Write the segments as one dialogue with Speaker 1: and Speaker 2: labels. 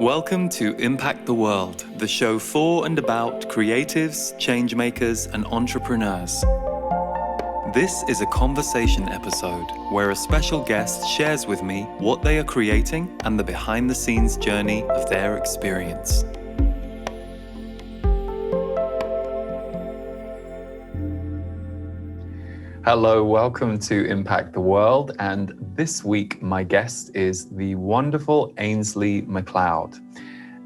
Speaker 1: Welcome to Impact the World, the show for and about creatives, changemakers, and entrepreneurs. This is a conversation episode where a special guest shares with me what they are creating and the behind-the-scenes journey of their experience. Hello, welcome to Impact the World, and this week my guest is the wonderful Ainslie MacLeod.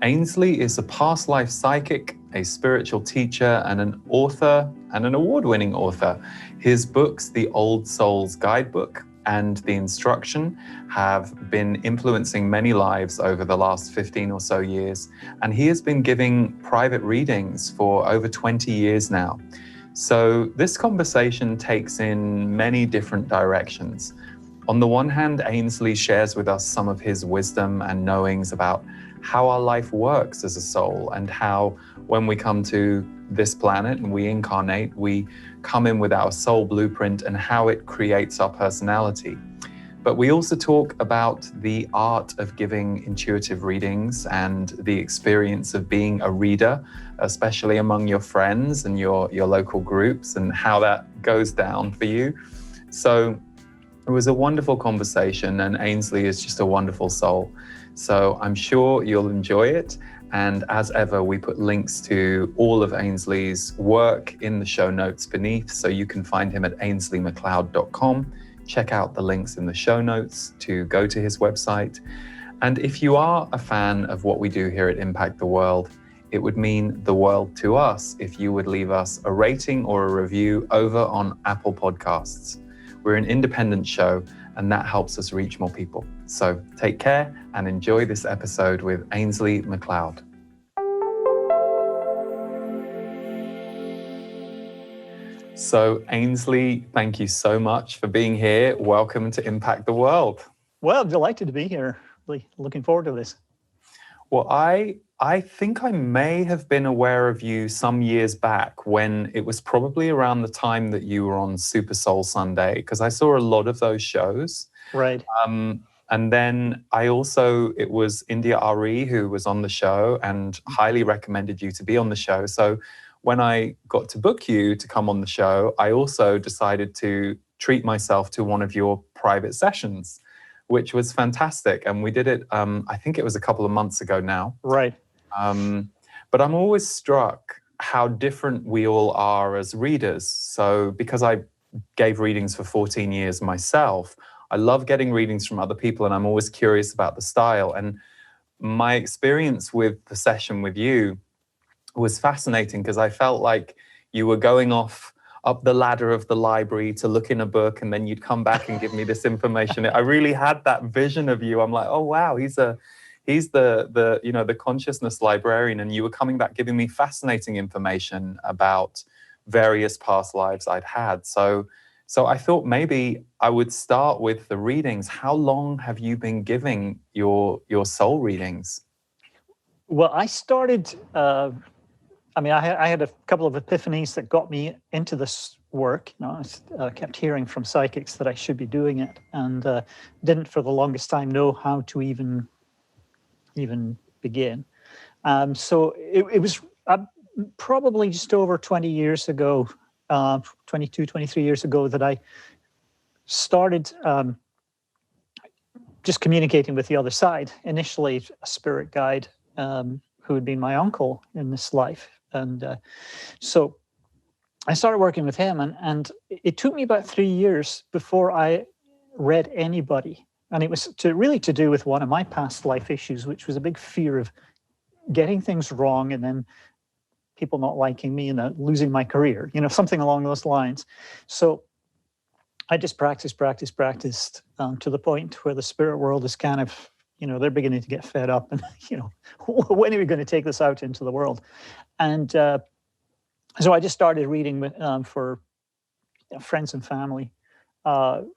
Speaker 1: Ainslie is a past life psychic, a spiritual teacher, and an author, and an award-winning author. His books, The Old Soul's Guidebook and The Instruction, have been influencing many lives over the last 15 or so years, and he has been giving private readings for over 20 years now. So this conversation takes in many different directions. On the one hand, Ainslie shares with us some of his wisdom and knowings about how our life works as a soul, and how when we come to this planet and we incarnate, we come in with our soul blueprint and how it creates our personality. But we also talk about the art of giving intuitive readings and the experience of being a reader, especially among your friends and your local groups, and how that goes down for you. So it was a wonderful conversation, and Ainslie is just a wonderful soul. So I'm sure you'll enjoy it. And as ever, we put links to all of Ainslie's work in the show notes beneath, so you can find him at ainsliemacleod.com. Check out the links in the show notes to go to his website. And if you are a fan of what we do here at Impact the World, it would mean the world to us if you would leave us a rating or a review over on Apple Podcasts. We're an independent show, and that helps us reach more people. So take care and enjoy this episode with Ainslie MacLeod. So Ainslie, thank you so much for being here. Welcome to Impact the World.
Speaker 2: Well, delighted to be here. Really looking forward to this.
Speaker 1: Well, I think I may have been aware of you some years back, when it was probably around the time that you were on Super Soul Sunday, because I saw a lot of those shows.
Speaker 2: Right.
Speaker 1: And then it was India Ari who was on the show and highly recommended you to be on the show. So when I got to book you to come on the show, I also decided to treat myself to one of your private sessions, which was fantastic. And we did it, I think it was a couple of months ago now.
Speaker 2: Right.
Speaker 1: But I'm always struck how different we all are as readers. So because I gave readings for 14 years myself, I love getting readings from other people, and I'm always curious about the style. And my experience with the session with you was fascinating, because I felt like you were going off up the ladder of the library to look in a book, and then you'd come back and give me this information. I really had that vision of you. I'm like, oh wow, he's the consciousness librarian, and you were coming back giving me fascinating information about various past lives I'd had. So I thought maybe I would start with the readings. How long have you been giving your soul readings?
Speaker 2: Well, I started. I had a couple of epiphanies that got me into this work. I kept hearing from psychics that I should be doing it, and didn't for the longest time know how to even begin. So it was probably just over 20 years ago, 22, 23 years ago, that I started just communicating with the other side. Initially, a spirit guide who had been my uncle in this life. And so I started working with him, and it took me about 3 years before I read anybody. And it was to do with one of my past life issues, which was a big fear of getting things wrong and then people not liking me and losing my career, something along those lines. So I just practiced to the point where the spirit world is kind of, they're beginning to get fed up, and, when are we going to take this out into the world? And so I just started reading for friends and family, and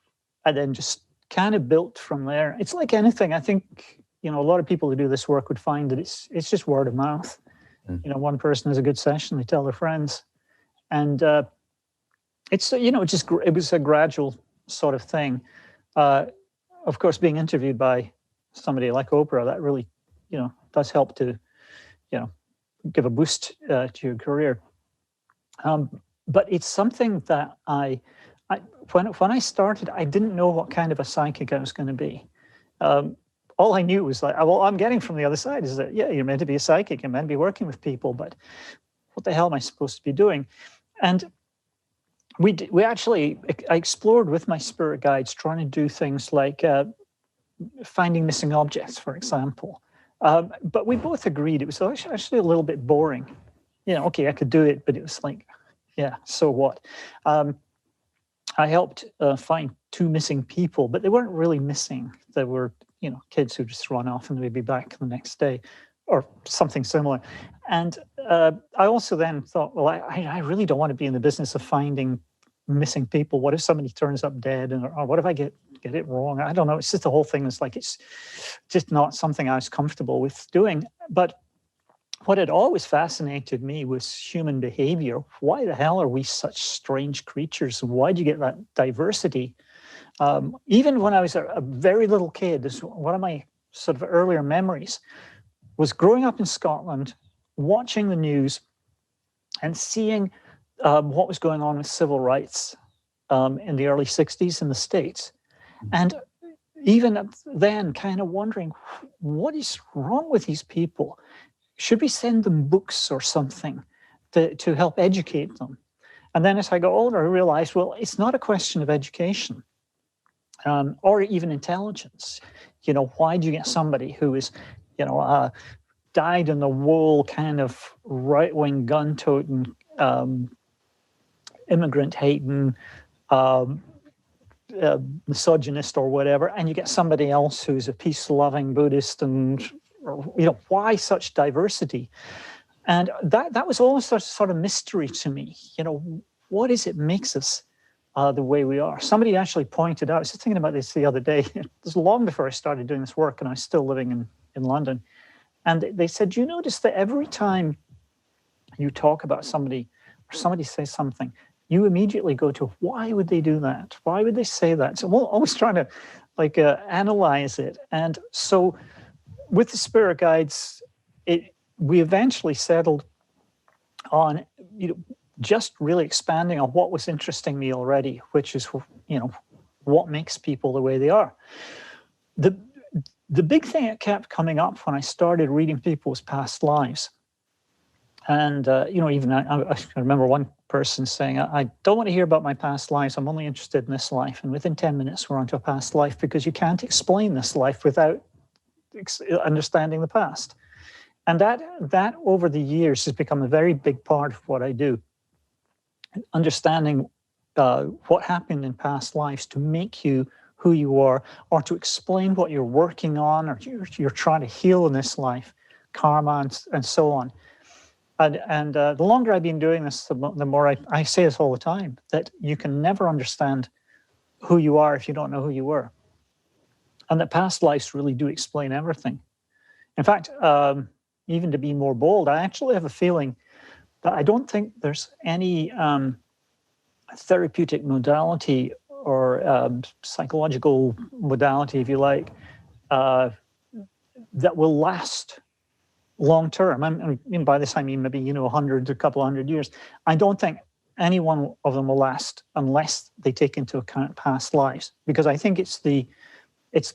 Speaker 2: then just kind of built from there. It's like anything. I think, a lot of people who do this work would find that it's just word of mouth. One person has a good session, they tell their friends, and it was a gradual sort of thing. Of course, being interviewed by somebody like Oprah, that really does help to, give a boost to your career. But it's something that when I started, I didn't know what kind of a psychic I was going to be. All I knew was like, well, I'm getting from the other side is that, yeah, you're meant to be a psychic, you're meant to be working with people, but what the hell am I supposed to be doing? And I explored with my spirit guides, trying to do things like finding missing objects, for example. But we both agreed it was actually a little bit boring. Okay, I could do it, but it was like, yeah, so what? I helped find 2 missing people, but they weren't really missing. They were, kids who just run off and they'd be back the next day or something similar. And I also then thought, well, I really don't want to be in the business of finding missing people. What if somebody turns up dead? Or what if I get it wrong? I don't know. It's just the whole thing is like, it's just not something I was comfortable with doing. But what had always fascinated me was human behavior. Why the hell are we such strange creatures? Why do you get that diversity? Even when I was a very little kid, this one of my sort of earlier memories was growing up in Scotland, watching the news and seeing what was going on with civil rights in the early 60s in the States. And even then kind of wondering, what is wrong with these people? Should we send them books or something to help educate them? And then as I got older, I realized, well, it's not a question of education or even intelligence. Why do you get somebody who is, dyed-in-the-wool kind of right-wing gun-toting, immigrant-hating, misogynist or whatever, and you get somebody else who's a peace-loving Buddhist, and why such diversity? And that was always a sort of mystery to me. What is it makes us the way we are? Somebody actually pointed out, I was just thinking about this the other day, it was long before I started doing this work, and I was still living in London. And they said, you notice that every time you talk about somebody or somebody says something, you immediately go to, why would they do that? Why would they say that? So we're always trying to analyze it. And so with the spirit guides, we eventually settled on, just really expanding on what was interesting me already, which is, what makes people the way they are. The big thing that kept coming up when I started reading people's past lives, and even I remember one person saying, I don't want to hear about my past lives, I'm only interested in this life. And within 10 minutes, we're onto a past life, because you can't explain this life without understanding the past. And that over the years has become a very big part of what I do. Understanding what happened in past lives to make you who you are, or to explain what you're working on, or you're trying to heal in this life, karma and so on. And the longer I've been doing this, the more I say this all the time, that you can never understand who you are if you don't know who you were. And that past lives really do explain everything. In fact, even to be more bold, I actually have a feeling that I don't think there's any therapeutic modality or psychological modality, if you like, that will last long term. I mean, by this I mean maybe, a couple of hundred years. I don't think any one of them will last unless they take into account past lives, because I think it's the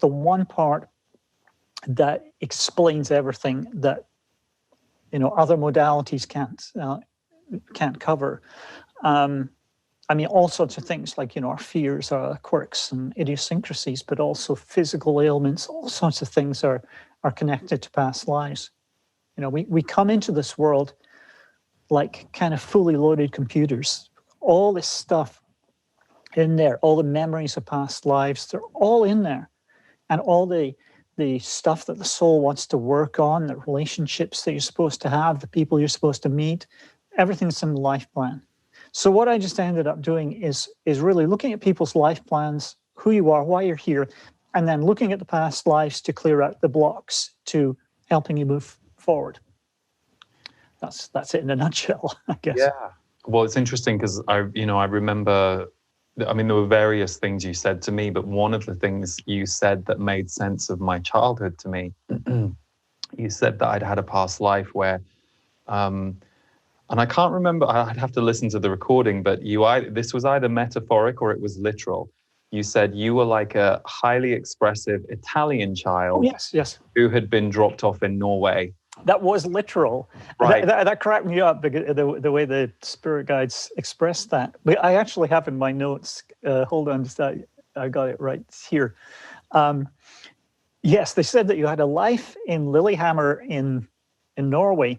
Speaker 2: one part that explains everything that other modalities can't cover. I mean, all sorts of things like, our fears, our quirks and idiosyncrasies, but also physical ailments, all sorts of things are connected to past lives. We come into this world like kind of fully loaded computers. All this stuff in there, all the memories of past lives, they're all in there. And all the stuff that the soul wants to work on, the relationships that you're supposed to have, the people you're supposed to meet, everything's in the life plan. So what I just ended up doing is really looking at people's life plans, who you are, why you're here, and then looking at the past lives to clear out the blocks to helping you move forward. That's it in a nutshell, I guess.
Speaker 1: Yeah. Well, it's interesting because I remember, there were various things you said to me, but one of the things you said that made sense of my childhood to me you said that I'd had a past life where, and I can't remember, I'd have to listen to the recording, but this was either metaphoric or it was literal. You said you were like a highly expressive Italian child.
Speaker 2: Oh, yes.
Speaker 1: Who had been dropped off in Norway.
Speaker 2: That was literal.
Speaker 1: Right.
Speaker 2: That cracked me up, because the way the spirit guides expressed that. But I actually have in my notes, hold on, I got it right here. Yes, they said that you had a life in Lillehammer in Norway.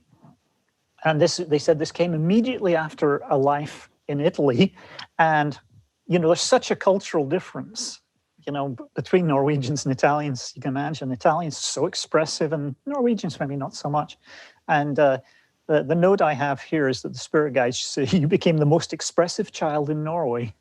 Speaker 2: And they said this came immediately after a life in Italy. And, there's such a cultural difference, between Norwegians and Italians. You can imagine Italians so expressive and Norwegians maybe not so much. And the note I have here is that the spirit guides say you became the most expressive child in Norway.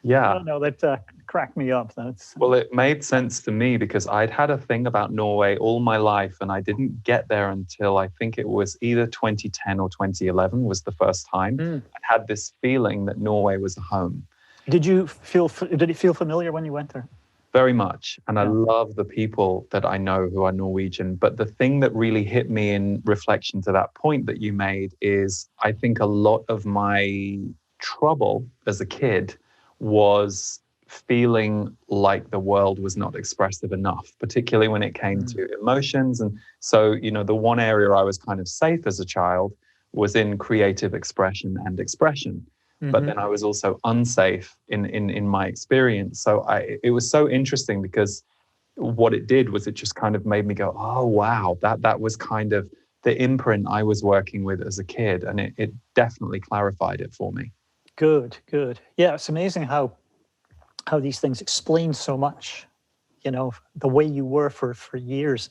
Speaker 1: Yeah.
Speaker 2: I don't know, that cracked me up.
Speaker 1: Well, it made sense to me because I'd had a thing about Norway all my life, and I didn't get there until I think it was either 2010 or 2011 was the first time. I had this feeling that Norway was a home. Did it
Speaker 2: feel familiar when you went there?
Speaker 1: Very much. And I love the people that I know who are Norwegian. But the thing that really hit me in reflection to that point that you made is I think a lot of my trouble as a kid was feeling like the world was not expressive enough, particularly when it came to emotions. And so, the one area I was kind of safe as a child was in creative expression and expression. But then I was also unsafe in my experience. So it was so interesting because what it did was it just kind of made me go, oh, wow, that was kind of the imprint I was working with as a kid. And it definitely clarified it for me.
Speaker 2: Good. Yeah, it's amazing how these things explain so much, the way you were for years.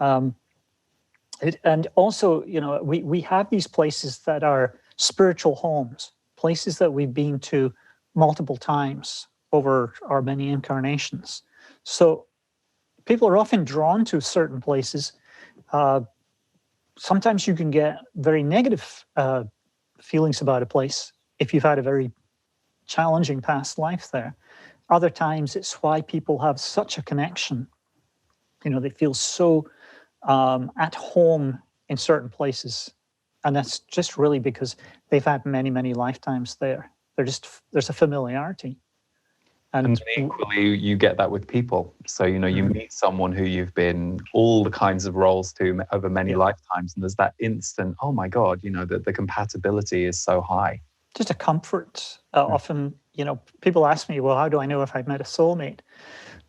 Speaker 2: And also, we have these places that are spiritual homes, places that we've been to multiple times over our many incarnations. So people are often drawn to certain places. Sometimes you can get very negative feelings about a place if you've had a very challenging past life there. Other times it's why people have such a connection. They feel so at home in certain places. And that's just really because they've had many, many lifetimes there. There's a familiarity.
Speaker 1: And equally, you get that with people. So, you meet someone who you've been all the kinds of roles to over many lifetimes. And there's that instant, oh my God, the compatibility is so high.
Speaker 2: Just a comfort. Often, people ask me, well, how do I know if I've met a soulmate?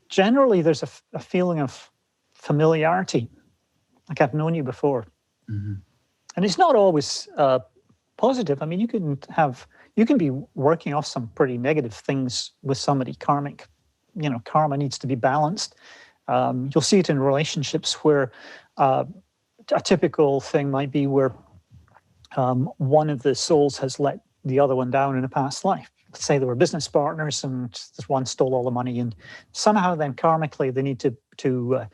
Speaker 2: Generally, there's a feeling of familiarity, like I've known you before. And it's not always positive. I mean, you can be working off some pretty negative things with somebody karmic. Karma needs to be balanced. You'll see it in relationships where a typical thing might be where one of the souls has let the other one down in a past life. Let's say they were business partners and this one stole all the money, and somehow then karmically they need to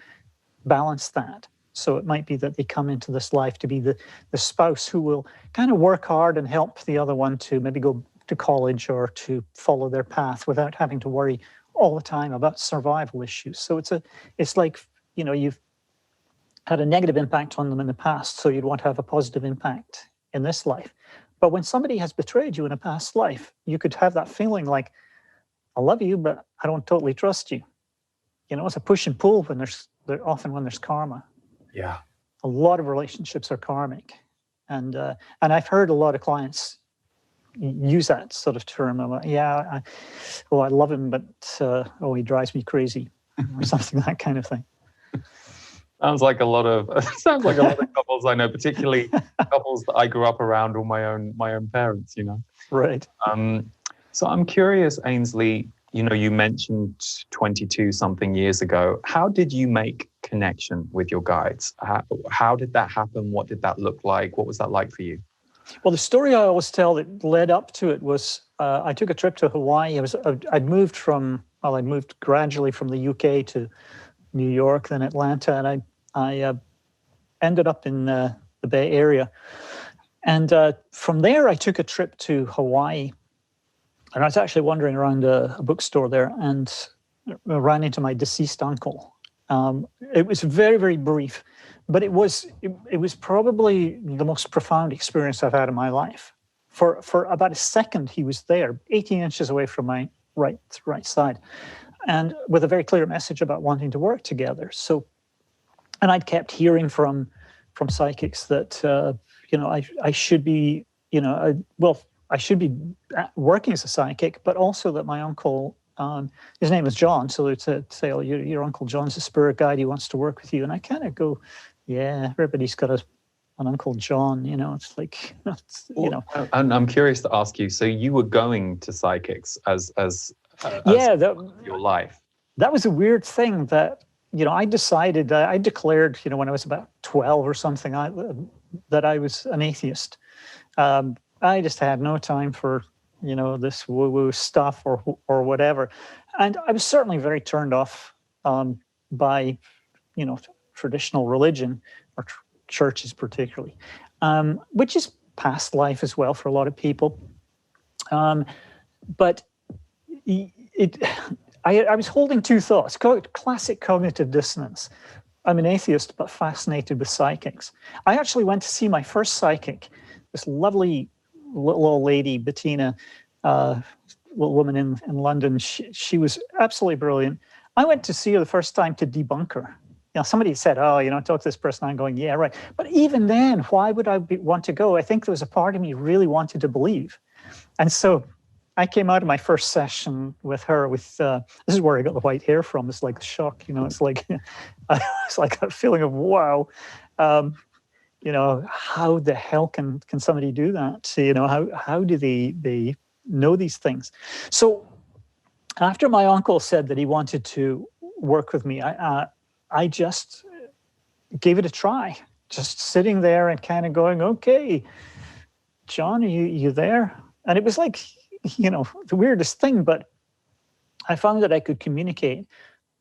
Speaker 2: balance that. So it might be that they come into this life to be the spouse who will kind of work hard and help the other one to maybe go to college or to follow their path without having to worry all the time about survival issues. So it's like, you've had a negative impact on them in the past, so you'd want to have a positive impact in this life. But when somebody has betrayed you in a past life, you could have that feeling like, I love you, but I don't totally trust you. It's a push and pull when there's karma.
Speaker 1: Yeah.
Speaker 2: A lot of relationships are karmic. And I've heard a lot of clients use that sort of term. I love him, but he drives me crazy, or something, that kind of thing.
Speaker 1: Sounds like a lot of couples I know, particularly couples that I grew up around, or my own parents,
Speaker 2: Right.
Speaker 1: So I'm curious, Ainslie, you mentioned 22 something years ago. How did you make connection with your guides? How did that happen? What did that look like? What was that like for you?
Speaker 2: Well, the story I always tell that led up to it was I took a trip to Hawaii. I'd moved gradually from the UK to New York, then Atlanta, and I ended up in the Bay Area. And from there, I took a trip to Hawaii. And I was actually wandering around a bookstore there and ran into my deceased uncle. It was very, very brief, but it was probably the most profound experience I've had in my life. For about a second, he was there, 18 inches away from my right side, and with a very clear message about wanting to work together. So, and I'd kept hearing from psychics that I should be I should be working as a psychic, but also that my uncle, his name is John, so they'd say, oh, your Uncle John's a spirit guide, he wants to work with you. And I kind of go, yeah, everybody's got an Uncle John, it's like,
Speaker 1: And I'm curious to ask you, so you were going to psychics as your life?
Speaker 2: That was a weird thing that, I declared, when I was about 12 or something, that I was an atheist. I just had no time for, this woo-woo stuff or whatever. And I was certainly very turned off by, traditional religion or churches particularly, which is past life as well for a lot of people. But I was holding two thoughts, classic cognitive dissonance. I'm an atheist, but fascinated with psychics. I actually went to see my first psychic, this lovely little old lady, Bettina, little woman in London. She was absolutely brilliant. I went to see her the first time to debunk her. Somebody said, oh, talk to this person. I'm going, yeah, right. But even then, why would I want to go? I think there was a part of me really wanted to believe. And so I came out of my first session with her with, this is where I got the white hair from. It's like the shock, it's like, it's like a feeling of, wow, how the hell can somebody do that? How do they know these things? So after my uncle said that he wanted to work with me, I just gave it a try, just sitting there and kind of going, okay, John, are you there? And it was like, the weirdest thing, but I found that I could communicate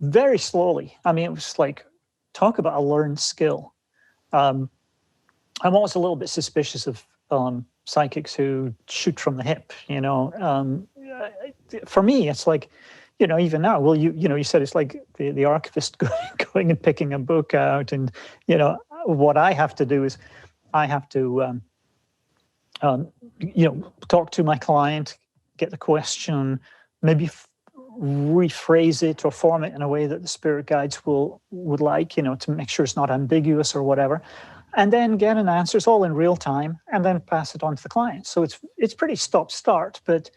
Speaker 2: very slowly. I mean, it was like, talk about a learned skill. I'm always a little bit suspicious of psychics who shoot from the hip, For me, it's like, even now, well, you said it's like the archivist going and picking a book out, and, what I have to do is I have to, talk to my client, get the question, maybe rephrase it or form it in a way that the spirit guides would like, to make sure it's not ambiguous or whatever, and then get an answer. It's all in real time, and then pass it on to the client. So it's pretty stop-start, but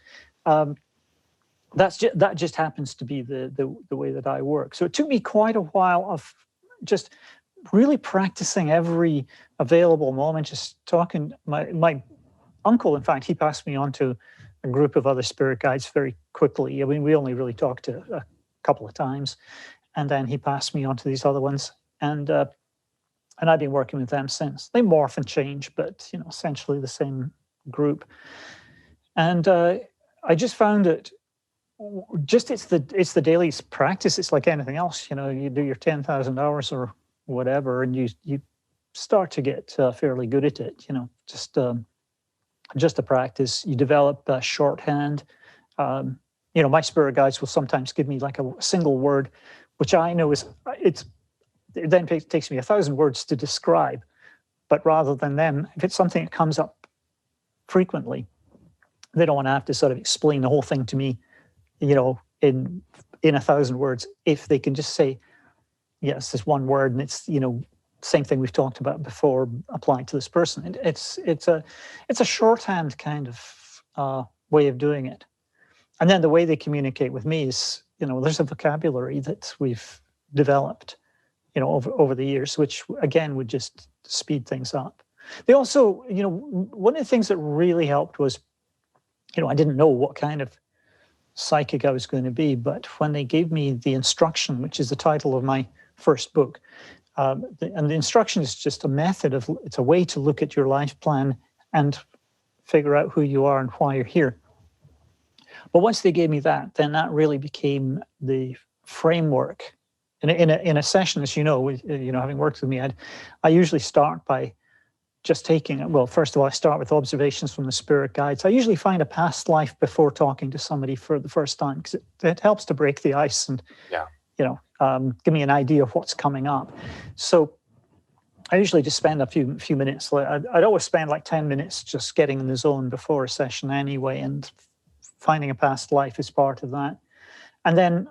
Speaker 2: that just happens to be the way that I work. So it took me quite a while of just really practicing every available moment, just talking. My uncle, in fact, he passed me on to a group of other spirit guides very quickly. I mean, we only really talked a couple of times, and then he passed me on to these other ones, and I've been working with them since. They morph and change, but essentially the same group. And I just found it. Just it's the daily practice. It's like anything else. You do your 10,000 hours or whatever, and you start to get fairly good at it. Just a practice. You develop shorthand. My spirit guides will sometimes give me like a single word, which I know it then takes me 1,000 words to describe. But rather than them, if it's something that comes up frequently, they don't want to have to sort of explain the whole thing to me, in 1,000 words. If they can just say, yes, there's one word, and it's, same thing we've talked about before applying to this person. It's a shorthand kind of way of doing it. And then the way they communicate with me is, there's a vocabulary that we've developed, over the years, which again would just speed things up. They also, one of the things that really helped was, I didn't know what kind of psychic I was going to be, but when they gave me the instruction, which is the title of my first book, and the instruction is just a method it's a way to look at your life plan and figure out who you are and why you're here. But once they gave me that, then that really became the framework. In a session, as having worked with me, I usually start by just taking, well, first of all, I start with observations from the spirit guides. I usually find a past life before talking to somebody for the first time, because it helps to break the ice and, give me an idea of what's coming up. So I usually just spend a few minutes. I'd always spend like 10 minutes just getting in the zone before a session anyway, and finding a past life is part of that. And then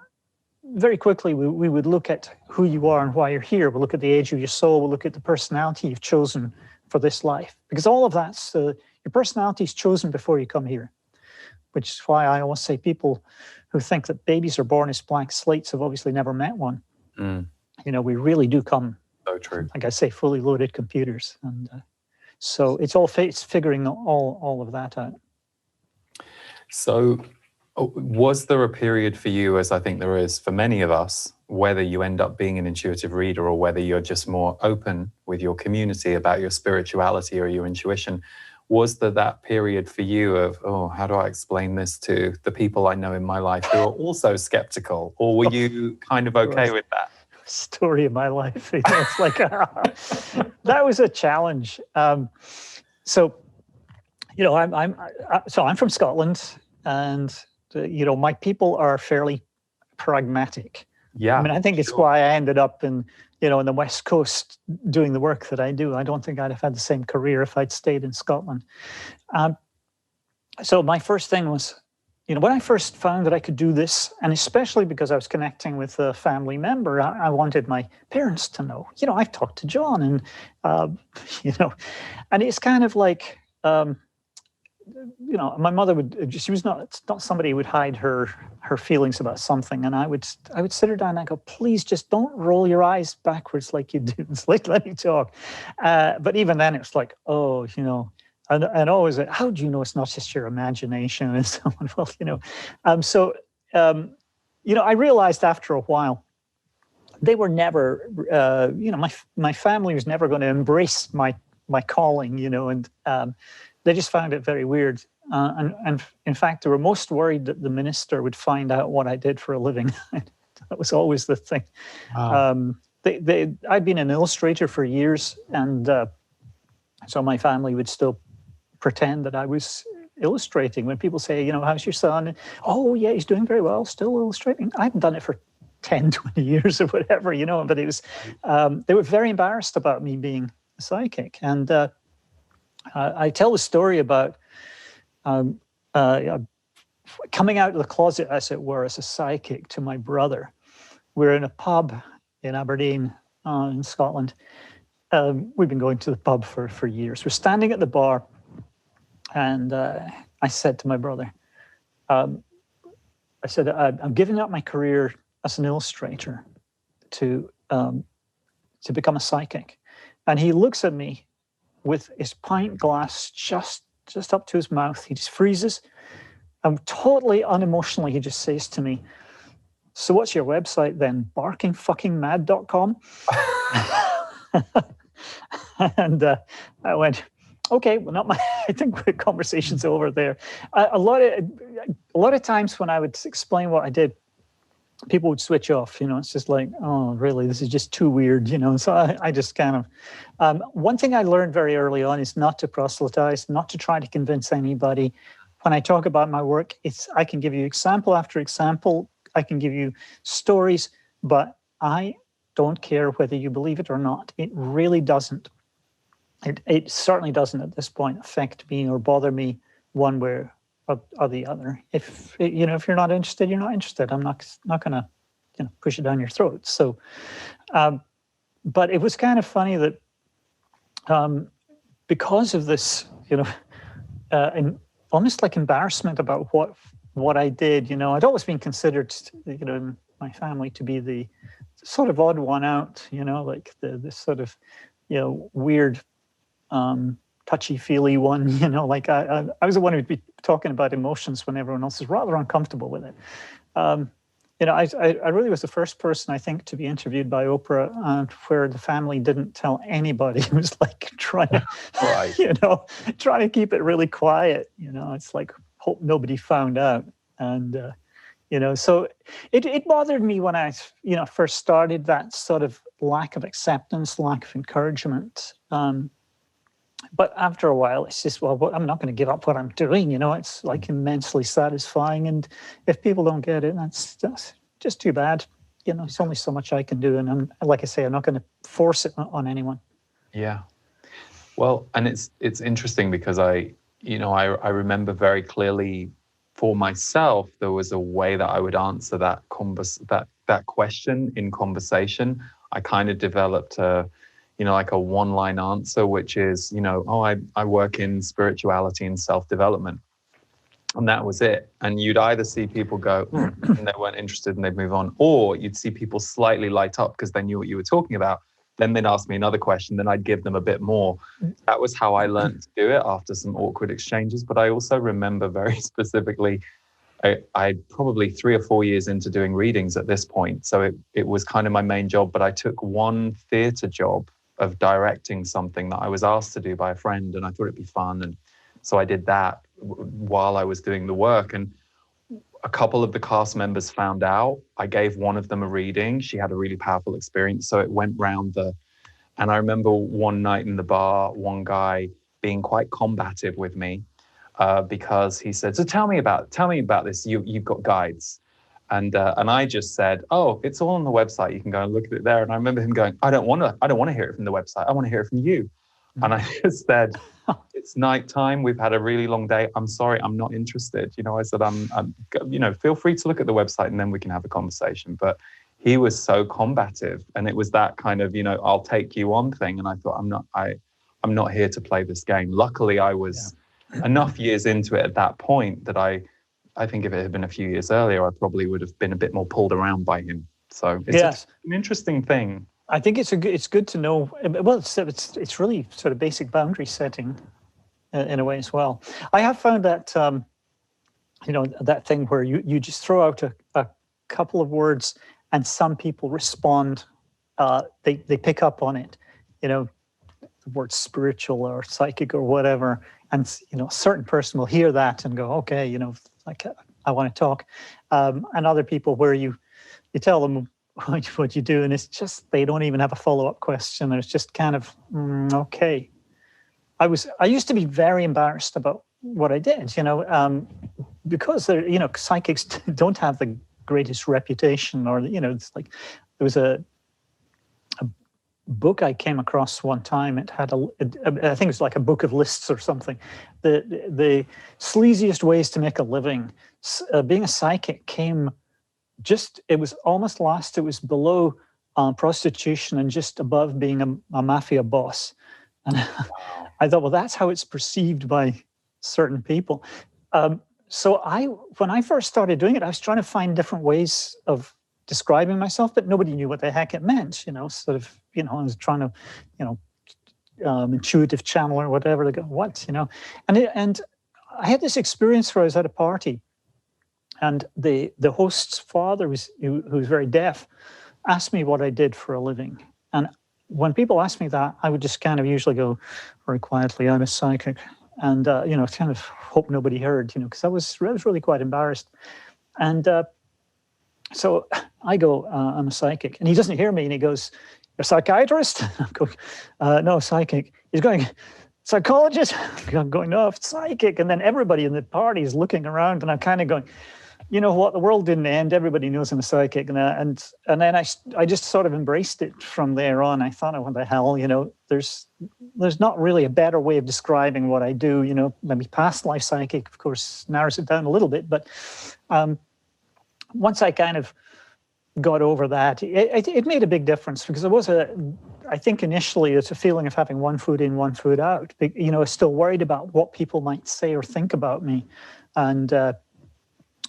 Speaker 2: very quickly, we would look at who you are and why you're here. We'll look at the age of your soul. We'll look at the personality you've chosen for this life. Because all of that's, your personality is chosen before you come here, which is why I always say people who think that babies are born as blank slates have obviously never met one.
Speaker 1: Mm.
Speaker 2: You know, we really do come,
Speaker 1: So true.
Speaker 2: like I say, fully loaded computers. And so it's figuring all of that out.
Speaker 1: So was there a period for you, as I think there is for many of us, whether you end up being an intuitive reader or whether you're just more open with your community about your spirituality or your intuition, was there that period for you of, oh, how do I explain this to the people I know in my life who are also skeptical? Or were you kind of okay with that?
Speaker 2: Story of my life. You know, it's like, that was a challenge. So, you know, I'm from Scotland, and you know, my people are fairly pragmatic.
Speaker 1: Yeah.
Speaker 2: I mean, I think it's why I ended up in the West Coast doing the work that I do. I don't think I'd have had the same career if I'd stayed in Scotland. So my first thing was, you know, when I first found that I could do this, and especially because I was connecting with a family member, I wanted my parents to know, you know, I've talked to John, and, you know, and it's kind of like, you know, my mother she was not somebody who would hide her feelings about something. And I would sit her down and I go, please just don't roll your eyes backwards like you do. It's like, let me talk. But even then it was like, oh, you know, and always, how do you know it's not just your imagination? And so on. Well, you know, you know, I realized after a while, they were never, you know, my family was never going to embrace my calling, you know, and they just found it very weird. And in fact, they were most worried that the minister would find out what I did for a living. That was always the thing. Wow. I'd been an illustrator for years, and so my family would still pretend that I was illustrating. When people say, you know, how's your son? Oh, yeah, he's doing very well, still illustrating. I haven't done it for 10, 20 years or whatever, you know, but it was, they were very embarrassed about me being a psychic. And I tell the story about coming out of the closet, as it were, as a psychic to my brother. We're in a pub in Aberdeen, in Scotland. We've been going to the pub for years. We're standing at the bar, and I said to my brother, I said, I'm giving up my career as an illustrator to become a psychic. And he looks at me with his pint glass just up to his mouth. He just freezes. And totally unemotionally, he just says to me, so what's your website then? barkingfuckingmad.com? And I went, okay, well, not my, I think the conversation's over there. A lot of times when I would explain what I did, people would switch off, you know, it's just like, oh, really, this is just too weird, you know. So I just kind of, one thing I learned very early on is not to proselytize, not to try to convince anybody. When I talk about my work, I can give you example after example, I can give you stories, but I don't care whether you believe it or not. It really doesn't. It certainly doesn't at this point affect me or bother me one way or the other. If you know, if you're not interested, you're not interested. I'm not going to, you know, push it down your throat. So, but it was kind of funny that because of this, you know, and almost like embarrassment about what I did. You know, I'd always been considered, you know, in my family to be the sort of odd one out. You know, like the sort of, you know, weird. Touchy-feely one, you know, like I was the one who'd be talking about emotions when everyone else is rather uncomfortable with it. You know, I really was the first person, I think, to be interviewed by Oprah, where the family didn't tell anybody. It was like trying to, right. You know, trying to keep it really quiet. You know, it's like hope nobody found out. And you know, so it bothered me when I, you know, first started, that sort of lack of acceptance, lack of encouragement. But after a while, it's just, well, I'm not going to give up what I'm doing. You know, it's like immensely satisfying. And if people don't get it, that's just too bad. it's only so much I can do, and I'm, like I say, I'm not going to force it on anyone.
Speaker 1: Yeah. Well, and it's interesting because I remember very clearly for myself, there was a way that I would answer that question in conversation. I kind of developed like a one-line answer, which is, I work in spirituality and self-development. And that was it. And you'd either see people go, and they weren't interested and they'd move on, or you'd see people slightly light up because they knew what you were talking about. Then they'd ask me another question, then I'd give them a bit more. That was how I learned to do it after some awkward exchanges. But I also remember very specifically, I probably 3 or 4 years into doing readings at this point. So it was kind of my main job, but I took one theatre job of directing something that I was asked to do by a friend, and I thought it'd be fun. And so I did that while I was doing the work. And a couple of the cast members found out. I gave one of them a reading. She had a really powerful experience. So it went round and I remember one night in the bar, one guy being quite combative with me because he said, so tell me about this. You've got guides. And I just said, oh, it's all on the website. You can go and look at it there. And I remember him going, I don't want to hear it from the website. I want to hear it from you. And I just said, it's nighttime. We've had a really long day. I'm sorry, I'm not interested. I said, I'm feel free to look at the website and then we can have a conversation. But he was so combative, and it was that kind of, I'll take you on thing. And I thought, I'm not here to play this game. Luckily, I was enough years into it at that point that I think if it had been a few years earlier, I probably would have been a bit more pulled around by him. So it's an interesting thing.
Speaker 2: I think it's good to know. Well, it's really sort of basic boundary setting in a way as well. I have found that that thing where you just throw out a couple of words and some people respond. They pick up on it. The word spiritual or psychic or whatever, and a certain person will hear that and go, okay, like I want to talk. And other people where you tell them what you do, and it's just they don't even have a follow-up question. It's just kind of okay. I used to be very embarrassed about what I did, because psychics don't have the greatest reputation, or it's like there was a book I came across one time. It had I think it was like a book of lists or something. The sleaziest ways to make a living. Being a psychic came. It was almost last. It was below prostitution and just above being a mafia boss. And I thought, well, that's how it's perceived by certain people. So when I first started doing it, I was trying to find different ways of describing myself, but nobody knew what the heck it meant. I was trying to, intuitive channel or whatever. They go, what, and I had this experience where I was at a party. And the host's father, who was very deaf, asked me what I did for a living. And when people ask me that, I would just kind of usually go very quietly, I'm a psychic. And, kind of hope nobody heard, because I was really quite embarrassed. And so I go, I'm a psychic. And he doesn't hear me. And he goes, you're a psychiatrist? I'm going, no, psychic. He's going, psychologist? I'm going, no, psychic. And then everybody in the party is looking around, and I'm kind of going, you know what, the world didn't end. Everybody knows I'm a psychic. And then I just sort of embraced it from there on. I thought, oh, what the hell, there's not really a better way of describing what I do. Maybe past life psychic, of course, narrows it down a little bit. But once I kind of got over that, it made a big difference, because I think initially it's a feeling of having one foot in, one foot out. I was still worried about what people might say or think about me. And,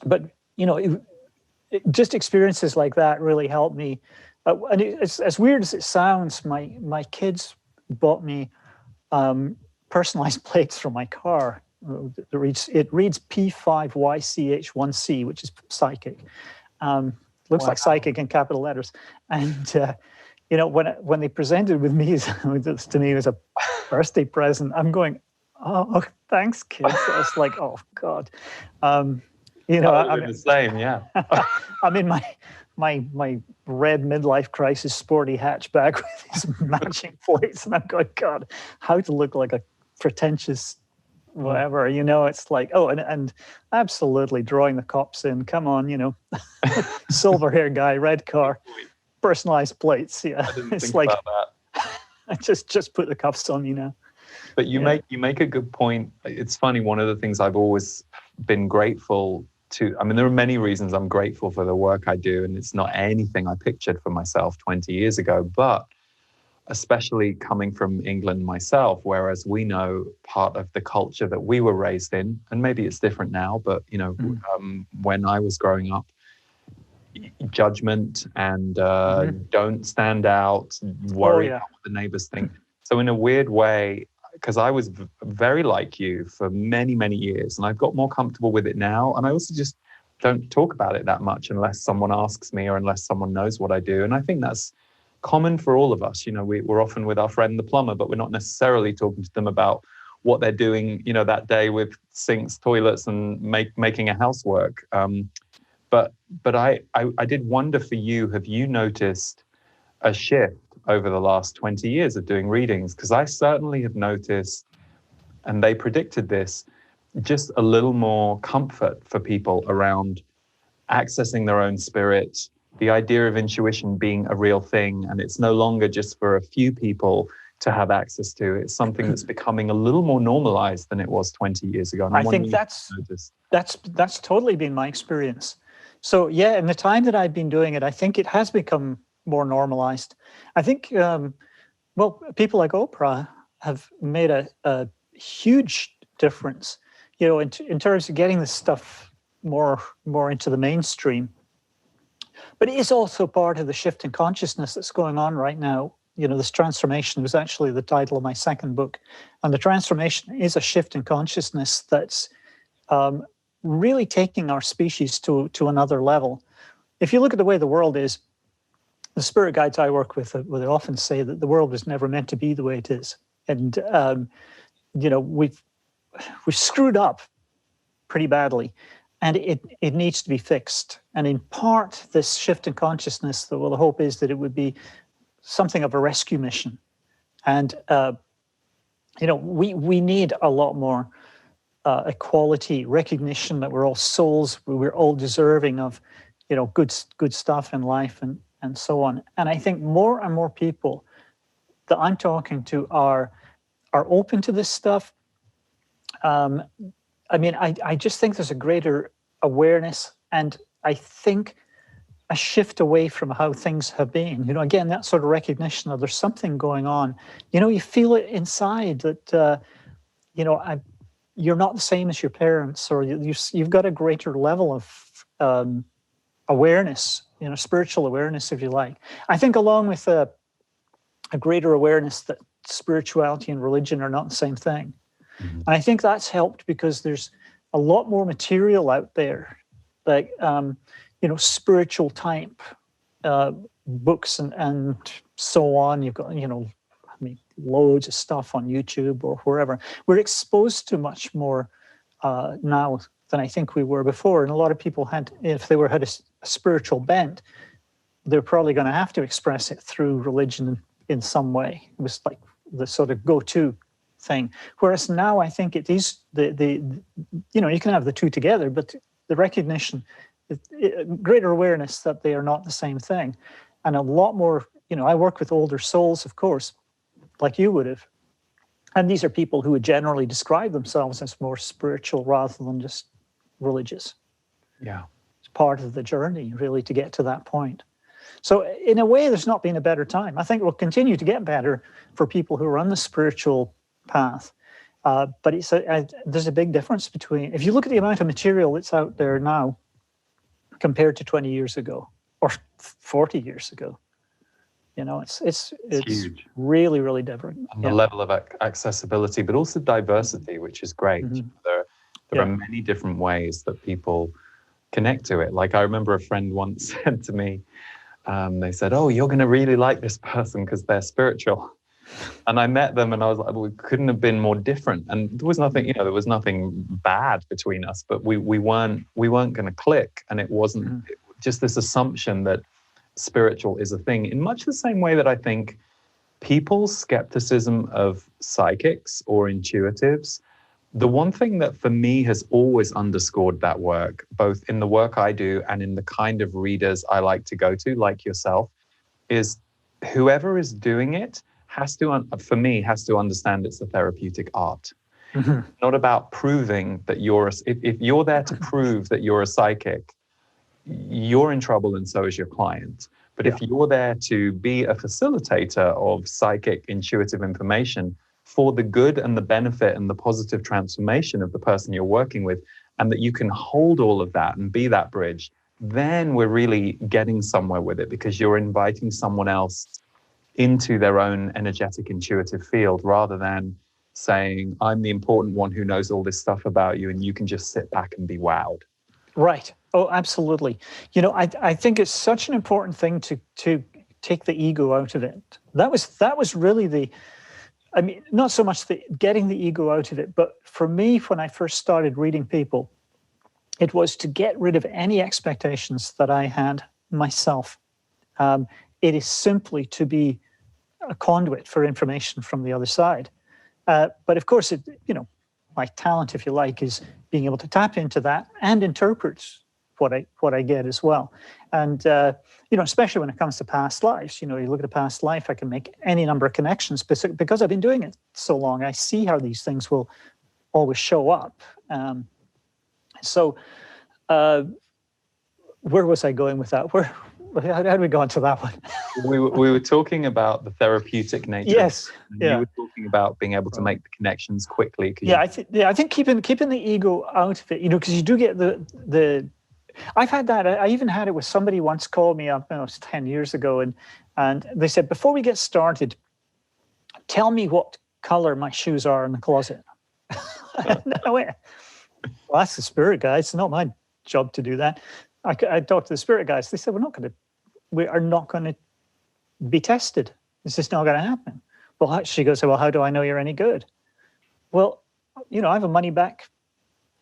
Speaker 2: but, just experiences like that really helped me. And it's as weird as it sounds, my kids bought me personalized plates for my car. It reads P5YCH1C, which is psychic. Looks like psychic in capital letters. And, when they presented with me to me as a birthday present, I'm going, oh, thanks, kids. I was like, oh, God. I'm
Speaker 1: the same, yeah.
Speaker 2: I'm in my red midlife crisis sporty hatchback with these matching plates, and I'm going, God, how to look like a pretentious whatever, you know, it's like, oh, and absolutely drawing the cops in. Come on, you know, silver hair guy, red car, personalized plates. Yeah,
Speaker 1: I didn't
Speaker 2: it's
Speaker 1: think
Speaker 2: like,
Speaker 1: about that.
Speaker 2: I just put the cuffs on, you know.
Speaker 1: But you make a good point. It's funny. One of the things I've always been grateful to. I mean, there are many reasons I'm grateful for the work I do, and it's not anything I pictured for myself 20 years ago. But especially coming from England myself, whereas we know part of the culture that we were raised in, and maybe it's different now, but you know, when I was growing up, judgment and don't stand out, worry about what the neighbors think. So in a weird way, because I was very like you for many, many years, and I've got more comfortable with it now, and I also just don't talk about it that much unless someone asks me or unless someone knows what I do. And I think that's common for all of us. You know, we're often with our friend the plumber, but we're not necessarily talking to them about what they're doing, you know, that day with sinks, toilets, and making a housework. But I did wonder for you, have you noticed a shift over the last 20 years of doing readings? Because I certainly have noticed, and they predicted this, just a little more comfort for people around accessing their own spirit, the idea of intuition being a real thing, and it's no longer just for a few people to have access to. It's something that's becoming a little more normalized than it was 20 years ago. And
Speaker 2: I think that's totally been my experience. So yeah, in the time that I've been doing it, I think it has become more normalized. I think, well, people like Oprah have made a huge difference, you know, in terms of getting this stuff more into the mainstream. But it is also part of the shift in consciousness that's going on right now. You know, this transformation was actually the title of my second book. And the transformation is a shift in consciousness that's really taking our species to another level. If you look at the way the world is, the spirit guides I work with they often say that the world was never meant to be the way it is. And, you know, we've screwed up pretty badly. And it needs to be fixed. And in part, this shift in consciousness, the hope is that it would be something of a rescue mission. And, you know, we need a lot more equality, recognition that we're all souls, we're all deserving of, you know, good stuff in life and so on. And I think more and more people that I'm talking to are open to this stuff. I mean, I just think there's a greater awareness, and I think a shift away from how things have been. You know, again, that sort of recognition of there's something going on. You know, you feel it inside that, you know, you're not the same as your parents, or you've got a greater level of awareness, you know, spiritual awareness, if you like. I think along with a greater awareness that spirituality and religion are not the same thing. And I think that's helped because there's a lot more material out there, like, you know, spiritual type books and so on. You've got, you know, I mean, loads of stuff on YouTube or wherever. We're exposed to much more now than I think we were before. And a lot of people had, if they had a spiritual bent, they're probably going to have to express it through religion in some way. It was like the sort of go-to thing. Whereas now I think it is the you know, you can have the two together, but the recognition, greater awareness that they are not the same thing. And a lot more, you know, I work with older souls, of course, like you would have. And these are people who would generally describe themselves as more spiritual rather than just religious.
Speaker 1: Yeah.
Speaker 2: It's part of the journey, really, to get to that point. So in a way, there's not been a better time. I think it will continue to get better for people who are on the spiritual path. But there's a big difference between, if you look at the amount of material that's out there now compared to 20 years ago or 40 years ago, you know, it's huge. Really, really different.
Speaker 1: And the level of accessibility, but also diversity, which is great. There are many different ways that people connect to it. Like I remember a friend once said to me, they said, "Oh, you're going to really like this person because they're spiritual." And I met them and I was like, well, we couldn't have been more different. And there was nothing, you know, there was nothing bad between us, but we weren't going to click. And it wasn't just this assumption that spiritual is a thing, in much the same way that I think people's skepticism of psychics or intuitives The one thing that for me has always underscored that work, both in the work I do and in the kind of readers I like to go to, like yourself, is whoever is doing it has to, for me, has to understand it's a therapeutic art.
Speaker 2: Mm-hmm.
Speaker 1: Not about proving that if you're there to prove that you're a psychic, you're in trouble and so is your client. But if you're there to be a facilitator of psychic intuitive information for the good and the benefit and the positive transformation of the person you're working with, and that you can hold all of that and be that bridge, then we're really getting somewhere with it, because you're inviting someone else into their own energetic intuitive field, rather than saying, I'm the important one who knows all this stuff about you and you can just sit back and be wowed.
Speaker 2: Right. Oh, absolutely. You know, I think it's such an important thing to take the ego out of it. That was really I mean, not so much getting the ego out of it, but for me, when I first started reading people, it was to get rid of any expectations that I had myself. It is simply to be a conduit for information from the other side. But of course, my talent, if you like, is being able to tap into that and interpret what I get as well. And especially when it comes to past lives, you look at a past life, I can make any number of connections because I've been doing it so long. I see how these things will always show up. So where was I going with that? How did we go into that one?
Speaker 1: We were talking about the therapeutic nature.
Speaker 2: Yes.
Speaker 1: You were talking about being able to make the connections quickly.
Speaker 2: I think keeping the ego out of it, because you do get the. I've had that. I even had it with somebody once called me up. It was 10 years ago, and they said, before we get started, tell me what color my shoes are in the closet. No way. Well, that's the spirit guys. It's not my job to do that. I talked to the spirit guys. They said, we are not going to be tested. It's just not going to happen. Well, she goes, well, how do I know you're any good? Well, I have a money back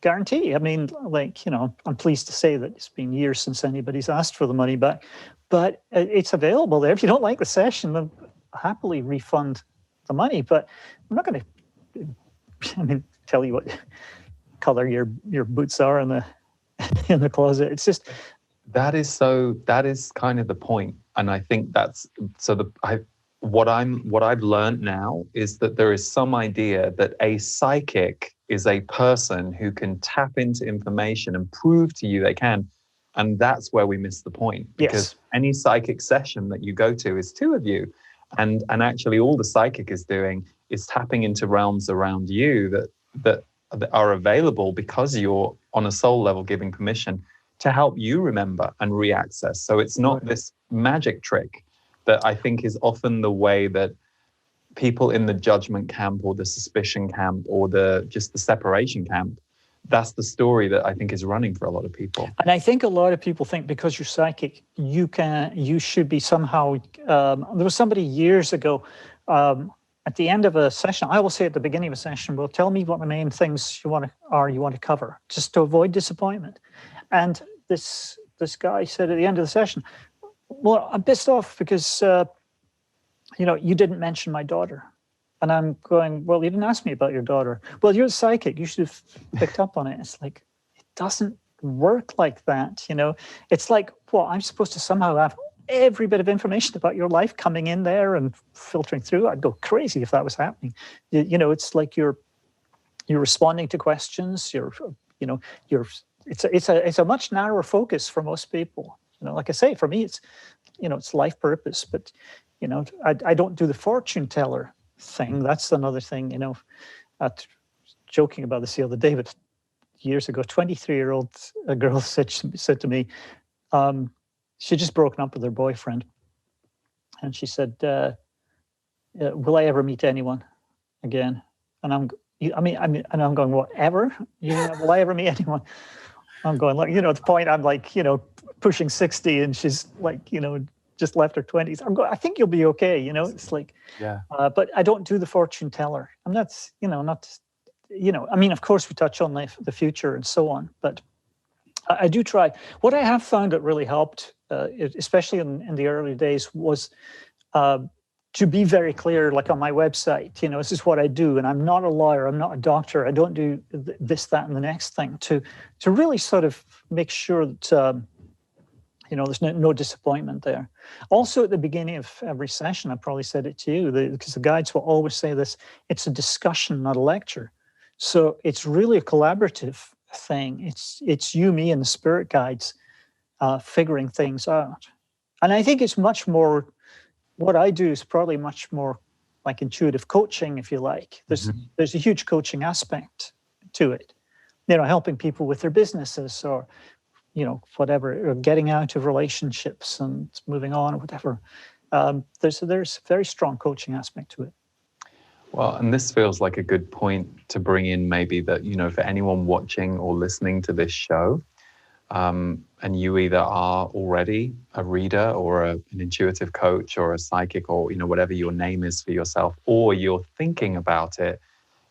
Speaker 2: guarantee. I mean, I'm pleased to say that it's been years since anybody's asked for the money back, but it's available there. If you don't like the session, they'll happily refund the money. But I'm not going to, tell you what color your boots are in the closet. It's just
Speaker 1: that is kind of the point. And I think that's what I've learned now is that there is some idea that a psychic is a person who can tap into information and prove to you they can. And that's where we miss the point. Because any psychic session that you go to is two of you. And actually all the psychic is doing is tapping into realms around you that are available because you're on a soul level giving permission to help you remember and re-access. So it's not this magic trick that I think is often the way that people in the judgment camp or the suspicion camp or just the separation camp, that's the story that I think is running for a lot of people.
Speaker 2: And I think a lot of people think because you're psychic, you should be somehow, there was somebody years ago, at the end of a session, I will say at the beginning of a session, well, tell me what the main things you want to cover, just to avoid disappointment. And this guy said at the end of the session, well, I'm pissed off because, you didn't mention my daughter. And I'm going, well, you didn't ask me about your daughter. Well, you're a psychic. You should have picked up on it. It's like, it doesn't work like that, It's like, well, I'm supposed to somehow have every bit of information about your life coming in there and filtering through. I'd go crazy if that was happening. It's like you're responding to questions. It's a much narrower focus for most people. Like I say, for me, it's life purpose. But I don't do the fortune teller thing. That's another thing. Joking about this the other day, but years ago, 23-year-old girl said to me, she just broken up with her boyfriend, and she said, "Will I ever meet anyone again?" And I'm going, whatever? Will I ever meet anyone? I'm going at the point I'm pushing 60, and she's just left her 20s. I'm going, I think you'll be okay. It's like, but I don't do the fortune teller. I'm not, of course we touch on the future and so on, but I do try. What I have found that really helped, especially in the early days, was to be very clear, like on my website, this is what I do, and I'm not a lawyer, I'm not a doctor, I don't do this, that, and the next thing, to really sort of make sure that, there's no disappointment there. Also, at the beginning of every session, I probably said it to you, because the guides will always say this, it's a discussion, not a lecture. So it's really a collaborative thing. It's you, me, and the spirit guides figuring things out. And I think it's much more, what I do is probably much more like intuitive coaching, if you like. There's a huge coaching aspect to it, helping people with their businesses, or whatever, or getting out of relationships and moving on, or whatever. There's a very strong coaching aspect to it.
Speaker 1: Well, and this feels like a good point to bring in, maybe, that, for anyone watching or listening to this show, and you either are already a reader or an intuitive coach or a psychic, or, whatever your name is for yourself, or you're thinking about it,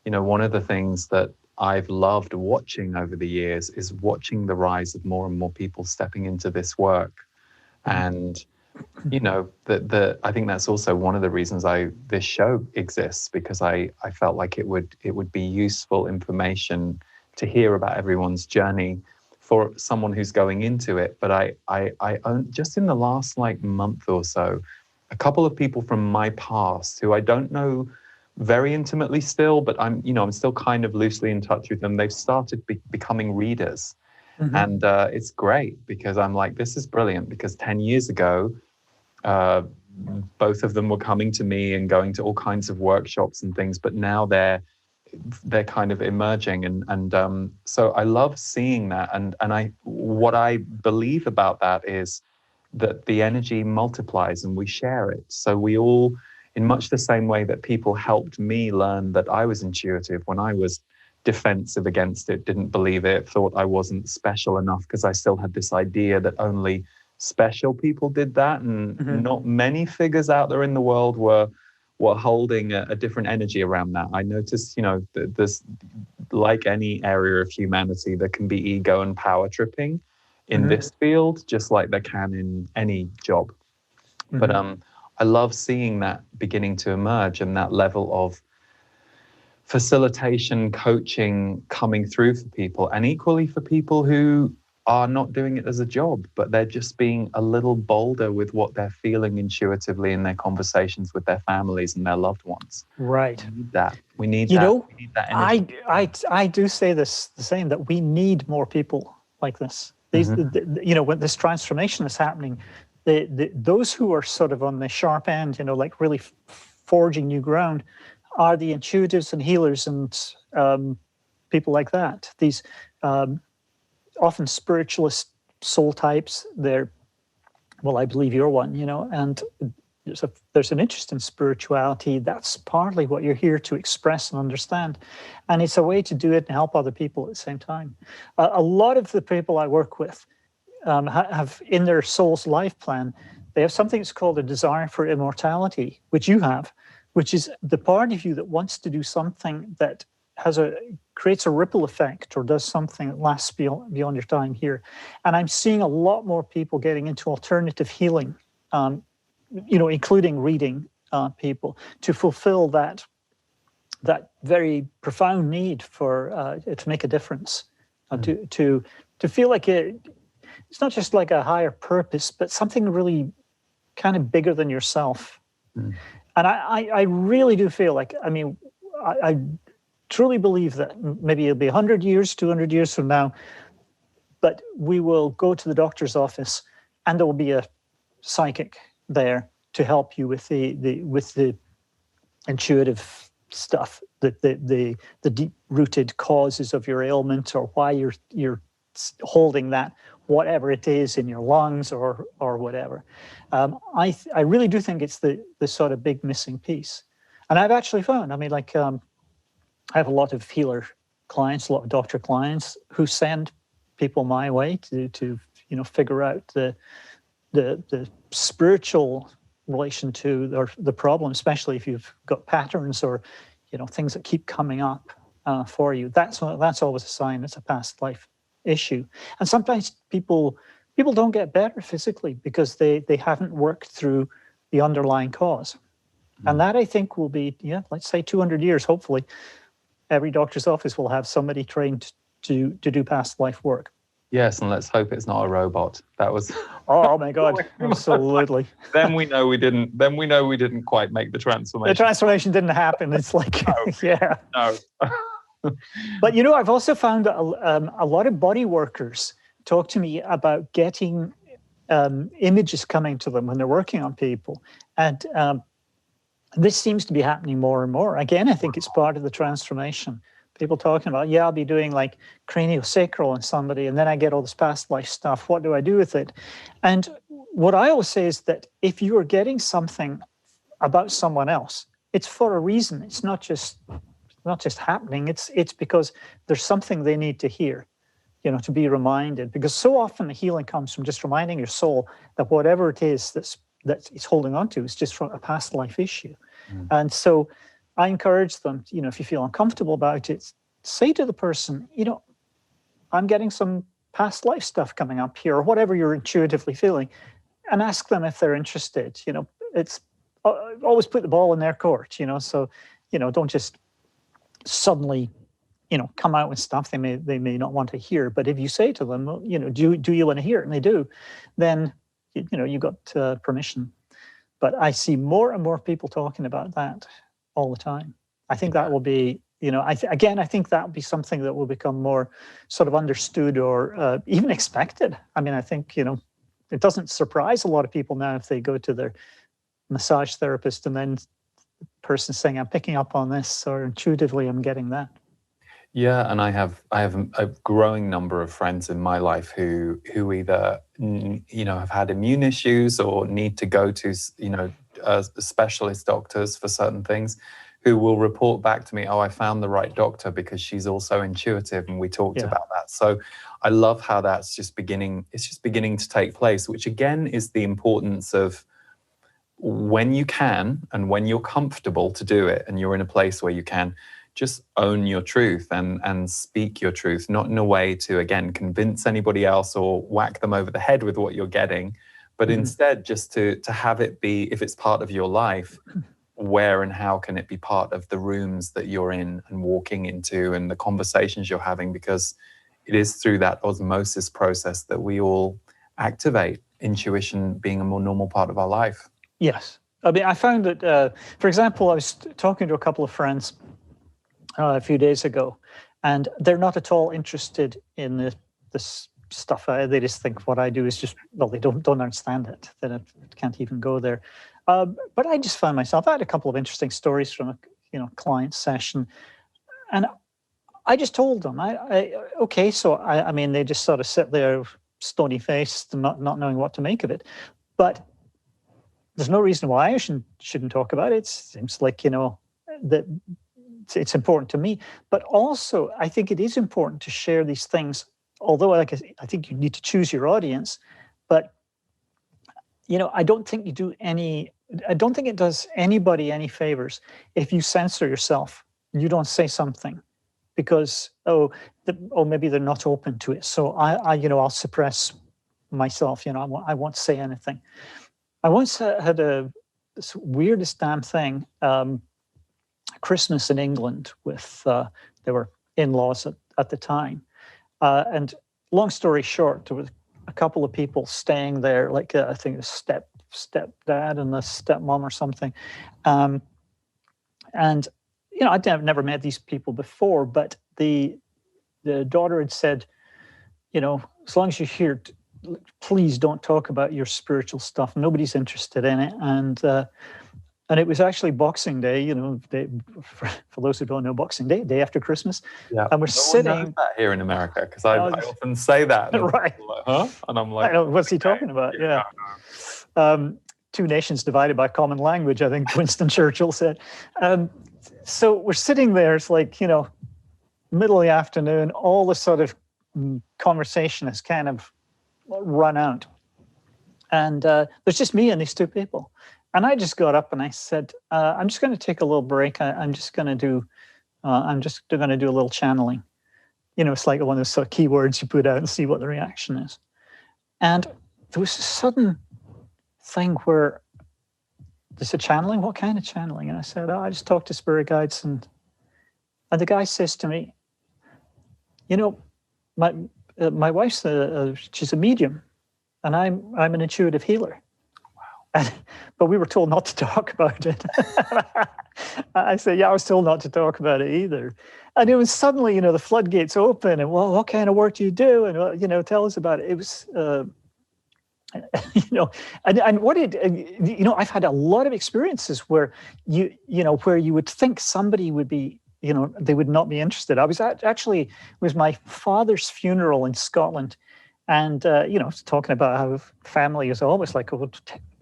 Speaker 1: one of the things that I've loved watching over the years is watching the rise of more and more people stepping into this work. And, I think that's also one of the reasons this show exists, because I felt like it would be useful information to hear about everyone's journey for someone who's going into it. But I own, just in the last month or so, a couple of people from my past who I don't know very intimately still, but I'm still kind of loosely in touch with them. They've started becoming readers. And it's great, because I'm like, this is brilliant, because 10 years ago, both of them were coming to me and going to all kinds of workshops and things, but now they're kind of emerging, and so I love seeing that, and what I believe about that is that the energy multiplies and we share it. So we all, in much the same way that people helped me learn that I was intuitive when I was defensive against it, didn't believe it, thought I wasn't special enough because I still had this idea that only special people did that, and not many figures out there in the world were holding a different energy around that. I noticed, there's, like any area of humanity, there can be ego and power tripping in this field, just like there can in any job. But I love seeing that beginning to emerge, and that level of facilitation, coaching coming through for people, and equally for people who are not doing it as a job, but they're just being a little bolder with what they're feeling intuitively in their conversations with their families and their loved ones.
Speaker 2: Right.
Speaker 1: We need that. We need that. We need that energy.
Speaker 2: I do say this the same, that we need more people like this. These, when this transformation is happening, those who are sort of on the sharp end, like really forging new ground, are the intuitives and healers and people like that. These often spiritualist soul types. I believe you're one, and there's an interest in spirituality. That's partly what you're here to express and understand. And it's a way to do it and help other people at the same time. A lot of the people I work with have in their soul's life plan, they have something that's called a desire for immortality, which you have, which is the part of you that wants to do something that creates a ripple effect, or does something that lasts beyond your time here. And I'm seeing a lot more people getting into alternative healing, including reading people, to fulfill that very profound need for to make a difference, to feel like it's not just like a higher purpose, but something really kind of bigger than yourself. And I really do feel like, I truly believe that maybe it'll be 100 years, 200 years from now, but we will go to the doctor's office and there will be a psychic there to help you with the intuitive stuff, the deep-rooted causes of your ailment, or why you're holding that, whatever it is, in your lungs or whatever. I really do think it's the sort of big missing piece. And I've actually found, I have a lot of healer clients, a lot of doctor clients who send people my way to figure out the spiritual relation to the problem, especially if you've got patterns or things that keep coming up for you. That's always a sign it's a past life issue. And sometimes people don't get better physically because they haven't worked through the underlying cause. And that, I think, will be, let's say 200 years, hopefully, every doctor's office will have somebody trained to do past life work.
Speaker 1: Yes, and let's hope it's not a robot. That was.
Speaker 2: Oh my God! Absolutely.
Speaker 1: Then we know we didn't. Then we know we didn't quite make the transformation.
Speaker 2: The transformation didn't happen. It's like,
Speaker 1: No.
Speaker 2: yeah.
Speaker 1: No.
Speaker 2: But I've also found that a lot of body workers talk to me about getting images coming to them when they're working on people, and this seems to be happening more and more. Again, I think it's part of the transformation. People talking about, I'll be doing like craniosacral on somebody, and then I get all this past life stuff. What do I do with it? And what I always say is that if you are getting something about someone else, it's for a reason. It's not just happening. It's because there's something they need to hear, to be reminded. Because so often the healing comes from just reminding your soul that whatever it is that it's holding on to is just from a past life issue. And so I encourage them, if you feel uncomfortable about it, say to the person, I'm getting some past life stuff coming up here, or whatever you're intuitively feeling, and ask them if they're interested. It's always put the ball in their court, so, don't just suddenly, come out with stuff they may not want to hear. But if you say to them, do you want to hear it? And they do, then, you got permission. But I see more and more people talking about that all the time. I think that will be, I think that will be something that will become more sort of understood or even expected. I mean, I think, it doesn't surprise a lot of people now if they go to their massage therapist and then the person saying, I'm picking up on this, or intuitively I'm getting that.
Speaker 1: Yeah, and I have a growing number of friends in my life who either have had immune issues or need to go to specialist doctors for certain things, who will report back to me, I found the right doctor because she's also intuitive, and we talked about that. So I love how that's just beginning to take place, which again is the importance of when you can and when you're comfortable to do it and you're in a place where you can, just own your truth and speak your truth, not in a way to, again, convince anybody else or whack them over the head with what you're getting, but instead just to have it be, if it's part of your life, where and how can it be part of the rooms that you're in and walking into and the conversations you're having, because it is through that osmosis process that we all activate intuition being a more normal part of our life. Yes.
Speaker 2: I mean, I found that, for example, I was talking to a couple of friends a few days ago, and they're not at all interested in this stuff. They just think what I do is just, they don't understand it. That it can't even go there. But I just found myself, I had a couple of interesting stories from a client session, and I just told them, okay, so I mean, they just sort of sit there stony faced, not knowing what to make of it. But there's no reason why I shouldn't talk about it. It seems like, that it's important to me, but also I think it is important to share these things. Although, I think you need to choose your audience, but I don't think it does anybody any favors if you censor yourself. You don't say something because maybe they're not open to it. So I'll suppress myself. I won't say anything. I once had this weirdest damn thing. Christmas in England with there were in-laws at the time, and long story short, there was a couple of people staying there, like I think the stepdad and the stepmom or something, and I'd never met these people before, but the daughter had said, as long as you're here, please don't talk about your spiritual stuff. Nobody's interested in it, and it was actually Boxing Day, for those who don't know, Boxing Day, day after Christmas.
Speaker 1: Yeah.
Speaker 2: And we're sitting.
Speaker 1: One knows that here in America, because I often say that. And
Speaker 2: right.
Speaker 1: Like, huh? And I'm like,
Speaker 2: what's he talking about? Yeah. Two nations divided by common language, I think Winston Churchill said. So we're sitting there, it's like, middle of the afternoon, all the sort of conversation has kind of run out. And there's just me and these two people. And I just got up and I said, I'm just going to take a little break. I'm just going to do a little channeling. It's like one of those sort of keywords you put out and see what the reaction is. And there was a sudden thing where they said, channeling? What kind of channeling? And I said, oh, I just talk to spirit guides. And the guy says to me, you know, my wife's she's a medium, and I'm an intuitive healer. Wow. But we were told not to talk about it. I said, yeah, I was told not to talk about it either. And it was suddenly, the floodgates open, and, well, what kind of work do you do? And, tell us about it. It was, and what it, I've had a lot of experiences where where you would think somebody would be, they would not be interested. I was it was my father's funeral in Scotland. And, talking about how family is always like, oh,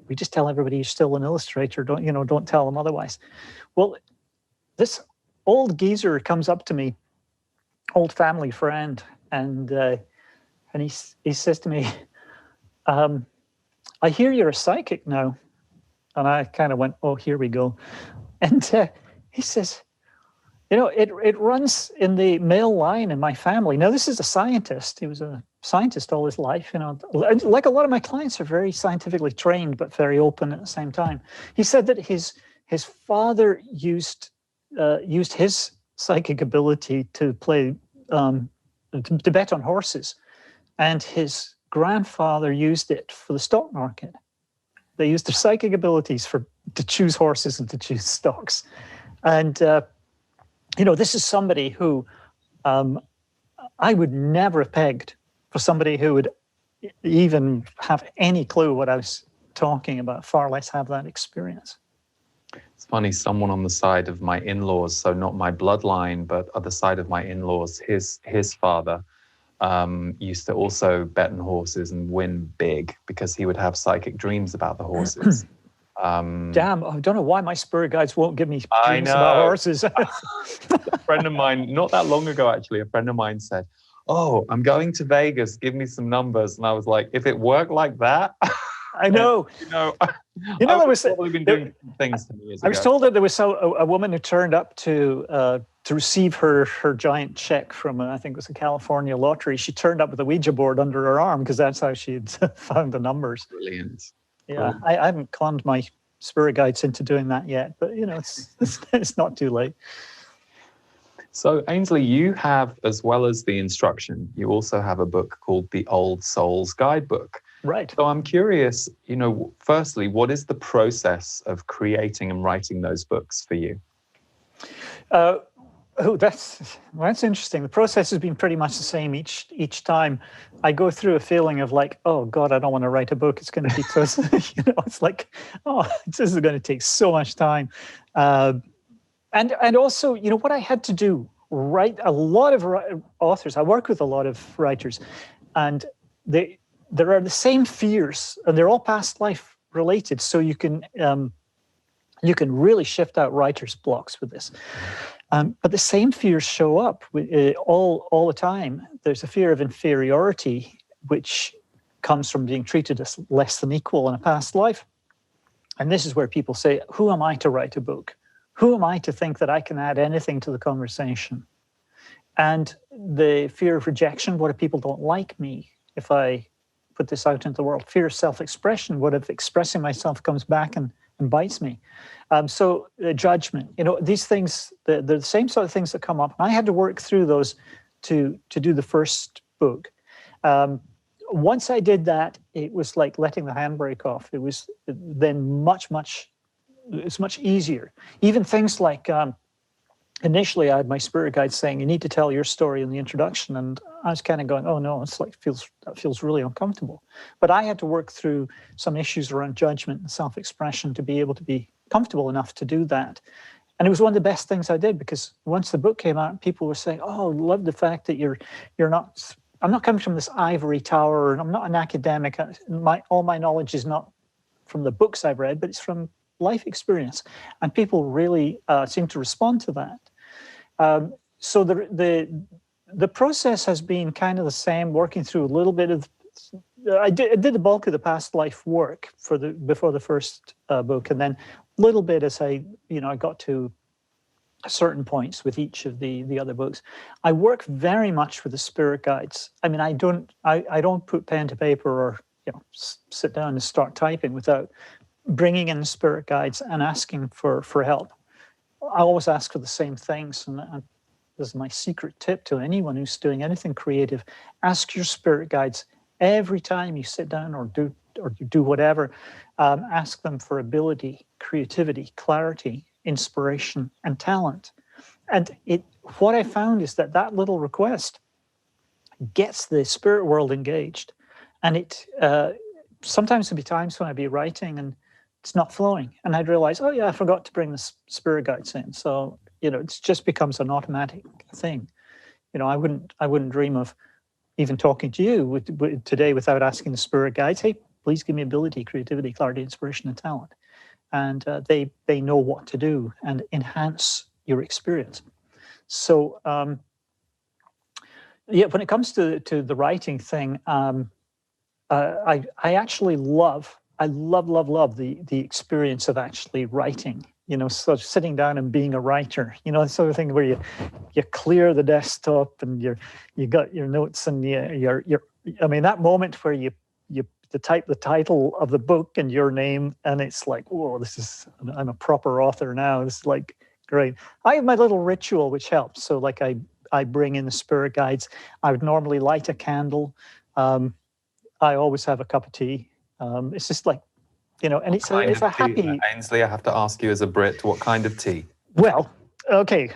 Speaker 2: we just tell everybody you're still an illustrator. Don't tell them otherwise. Well, this old geezer comes up to me, old family friend, and he says to me, I hear you're a psychic now. And I kind of went, oh, here we go. And he says, it runs in the male line in my family. Now, this is a scientist. He was a scientist all his life. Like a lot of my clients are very scientifically trained, but very open at the same time. He said that his father used his psychic ability to play, to bet on horses. And his grandfather used it for the stock market. They used their psychic abilities to choose horses and to choose stocks. And, this is somebody who I would never have pegged for somebody who would even have any clue what I was talking about, far less have that experience.
Speaker 1: It's funny, someone on the side of my in-laws, so not my bloodline, but other side of my in-laws, his father used to also bet on horses and win big because he would have psychic dreams about the horses.
Speaker 2: Damn, I don't know why my spirit guides won't give me dreams about horses.
Speaker 1: A friend of mine, not that long ago actually, a friend of mine said, oh, I'm going to Vegas, give me some numbers. And I was like, if it worked like that.
Speaker 2: I know.
Speaker 1: There was probably been doing things to me years ago.
Speaker 2: I was told that there was a woman who turned up to receive her giant check from, I think it was a California lottery. She turned up with a Ouija board under her arm because that's how she had found the numbers.
Speaker 1: Brilliant.
Speaker 2: Yeah, I haven't conned my spirit guides into doing that yet, but it's not too late.
Speaker 1: So Ainslie, you have, as well as the instruction, you also have a book called The Old Soul's Guidebook.
Speaker 2: Right.
Speaker 1: So I'm curious, firstly, what is the process of creating and writing those books for you?
Speaker 2: That's interesting. The process has been pretty much the same each time. I go through a feeling of like, oh God, I don't want to write a book. It's going to be so, it's like, oh, this is going to take so much time. And also, what I had to do, write a lot of authors. I work with a lot of writers, and there are the same fears, and they're all past life related. So you can really shift out writer's blocks with this. But the same fears show up all the time. There's a fear of inferiority, which comes from being treated as less than equal in a past life. And this is where people say, who am I to write a book? Who am I to think that I can add anything to the conversation? And the fear of rejection, what if people don't like me if I put this out into the world? Fear of self-expression, what if expressing myself comes back and bites me? So judgment, these things, they're the same sort of things that come up. And I had to work through those to do the first book. Once I did that, it was like letting the handbrake off. It was then it's much easier. Even things like, initially I had my spirit guide saying, you need to tell your story in the introduction. And I was kind of going, oh no, that feels really uncomfortable. But I had to work through some issues around judgment and self-expression to be able to be comfortable enough to do that. And it was one of the best things I did, because once the book came out, people were saying, oh, love the fact that I'm not coming from this ivory tower, and I'm not an academic. All my knowledge is not from the books I've read, but it's from life experience. And people really seem to respond to that. So the process has been kind of the same, working through a little bit of, I did the bulk of the past life work before the first book, and then a little bit as I got to certain points with each of the other books. I work very much with the spirit guides. I mean, I don't put pen to paper or sit down and start typing without bringing in spirit guides and asking for help. I always ask for the same things, and this is my secret tip to anyone who's doing anything creative. Ask your spirit guides every time you sit down or do whatever. Ask them for ability, creativity, clarity, inspiration, and talent. And what I found is that little request gets the spirit world engaged. And it sometimes there'll be times when I'd be writing and it's not flowing, and I'd realize, oh yeah, I forgot to bring the spirit guides in. So it just becomes an automatic thing. I wouldn't dream of even talking to you today without asking the spirit guides, hey, please give me ability, creativity, clarity, inspiration, and talent. And they know what to do and enhance your experience. So when it comes to the writing thing, I actually love the experience of actually writing. So sitting down and being a writer, the sort of thing where you clear the desktop and you got your notes and that moment where you type the title of the book and your name, and it's like, whoa, I'm a proper author now. It's like great. I have my little ritual which helps. So like I bring in the spirit guides. I would normally light a candle. I always have a cup of tea. It's just like, and it's a happy.
Speaker 1: Ainslie, I have to ask you as a Brit, what kind of tea?
Speaker 2: Well, okay,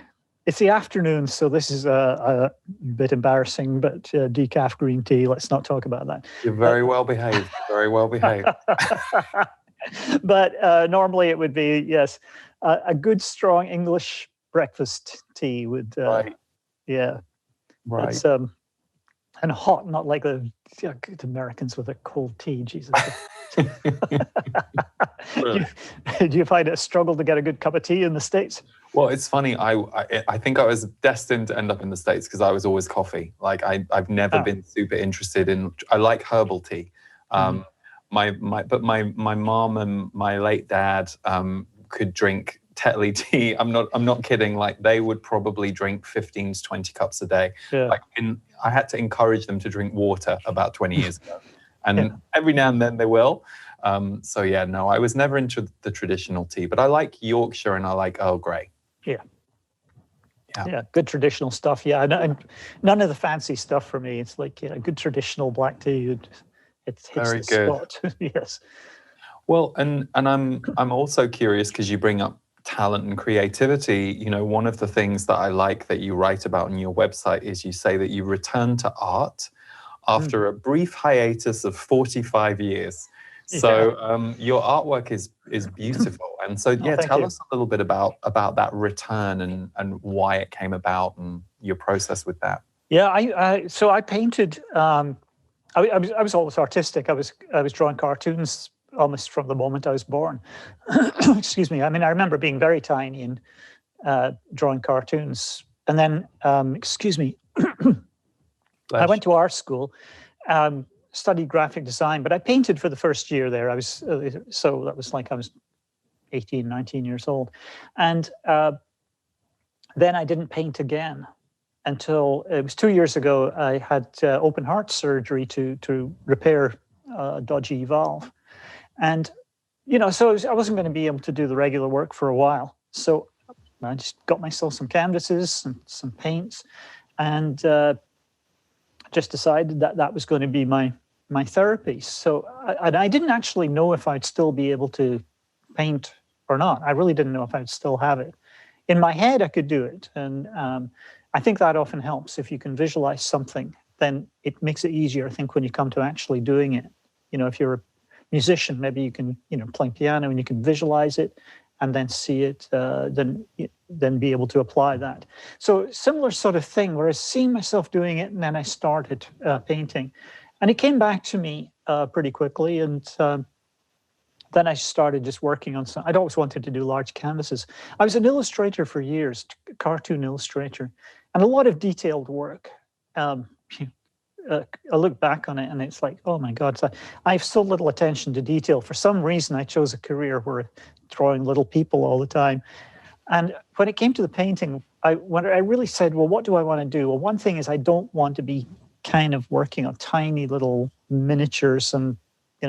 Speaker 2: it's the afternoon, so this is a bit embarrassing, but decaf green tea. Let's not talk about that.
Speaker 1: You're very well behaved. Very well behaved.
Speaker 2: But normally it would be, yes, a good strong English breakfast tea with
Speaker 1: right.
Speaker 2: Yeah,
Speaker 1: right.
Speaker 2: It's, and hot, not like the good Americans with a cold tea. Jesus. Do you find it a struggle to get a good cup of tea in the States?
Speaker 1: Well, it's funny. I think I was destined to end up in the States because I was always coffee. Like I've never been super interested in. I like herbal tea. But my mom and my late dad could drink Tetley tea. I'm not kidding. Like they would probably drink 15 to 20 cups a day.
Speaker 2: Yeah.
Speaker 1: Like I had to encourage them to drink water about 20 years ago. And every now and then they will. So yeah, no, I was never into the traditional tea, but I like Yorkshire and I like Earl Grey.
Speaker 2: Yeah, good traditional stuff. Yeah, and none of the fancy stuff for me. It's like good traditional black tea. It hits
Speaker 1: very
Speaker 2: the
Speaker 1: good
Speaker 2: spot. Yes.
Speaker 1: Well, and I'm also curious because you bring up talent and creativity. One of the things that I like that you write about on your website is you say that you return to art after a brief hiatus of 45 years. So your artwork is beautiful. And so, tell us a little bit about that return and why it came about and your process with that.
Speaker 2: Yeah, I painted. I was always artistic. I was drawing cartoons almost from the moment I was born. Excuse me. I mean, I remember being very tiny and drawing cartoons. And then, I went to art school, studied graphic design, but I painted for the first year there. I was so that was like I was 18, 19 years old. And then I didn't paint again until it was 2 years ago. I had open heart surgery to repair a dodgy valve. And, so I wasn't going to be able to do the regular work for a while. So I just got myself some canvases and some paints and just decided that was going to be my therapy. So I didn't actually know if I'd still be able to paint or not. I really didn't know if I'd still have it. In my head, I could do it. And I think that often helps. If you can visualize something, then it makes it easier, I think, when you come to actually doing it. If you're a musician, maybe you can, play piano and you can visualize it and then see it, then be able to apply that. So similar sort of thing where I seen myself doing it and then I started painting. And it came back to me pretty quickly. And then I started just working on some. I'd always wanted to do large canvases. I was an illustrator for years, cartoon illustrator, and a lot of detailed work. I look back on it and it's like, oh my God, so I have so little attention to detail. For some reason, I chose a career where drawing little people all the time. And when it came to the painting, when I really said, well, what do I want to do? Well, one thing is I don't want to be kind of working on tiny little miniatures and,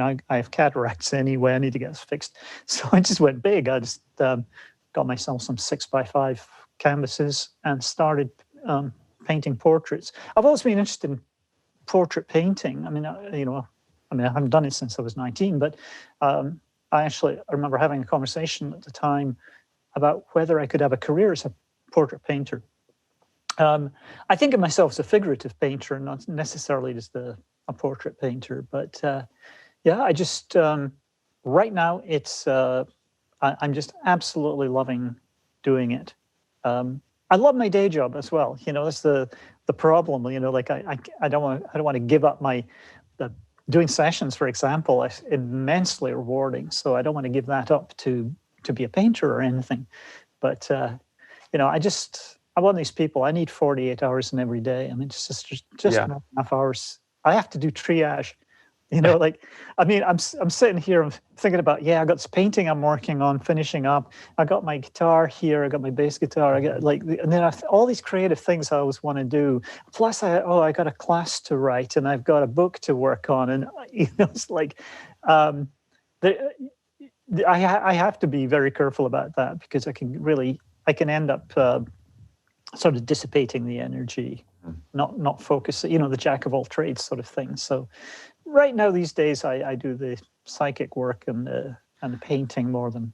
Speaker 2: I have cataracts anyway. I need to get this fixed. So I just went big. I just got myself some 6x5 canvases and started painting portraits. I've always been interested in portrait painting. I mean, I haven't done it since I was 19, but I remember having a conversation at the time about whether I could have a career as a portrait painter. I think of myself as a figurative painter, not necessarily as a portrait painter. But I just right now I'm just absolutely loving doing it. I love my day job as well. That's the problem. Like I don't want to give up doing sessions, for example. Is immensely rewarding, so I don't want to give that up to be a painter or anything. But I'm one of these people. I need 48 hours in every day. I mean, just not enough hours. I have to do triage. I'm sitting here, I'm thinking about, I got this painting I'm working on, finishing up. I got my guitar here. I got my bass guitar. I got and then all these creative things I always want to do. Plus, I got a class to write, and I've got a book to work on, and it's like, I have to be very careful about that, because I can end up sort of dissipating the energy, not focusing. The jack of all trades sort of thing. So. Right now, these days, I do the psychic work and the painting more than.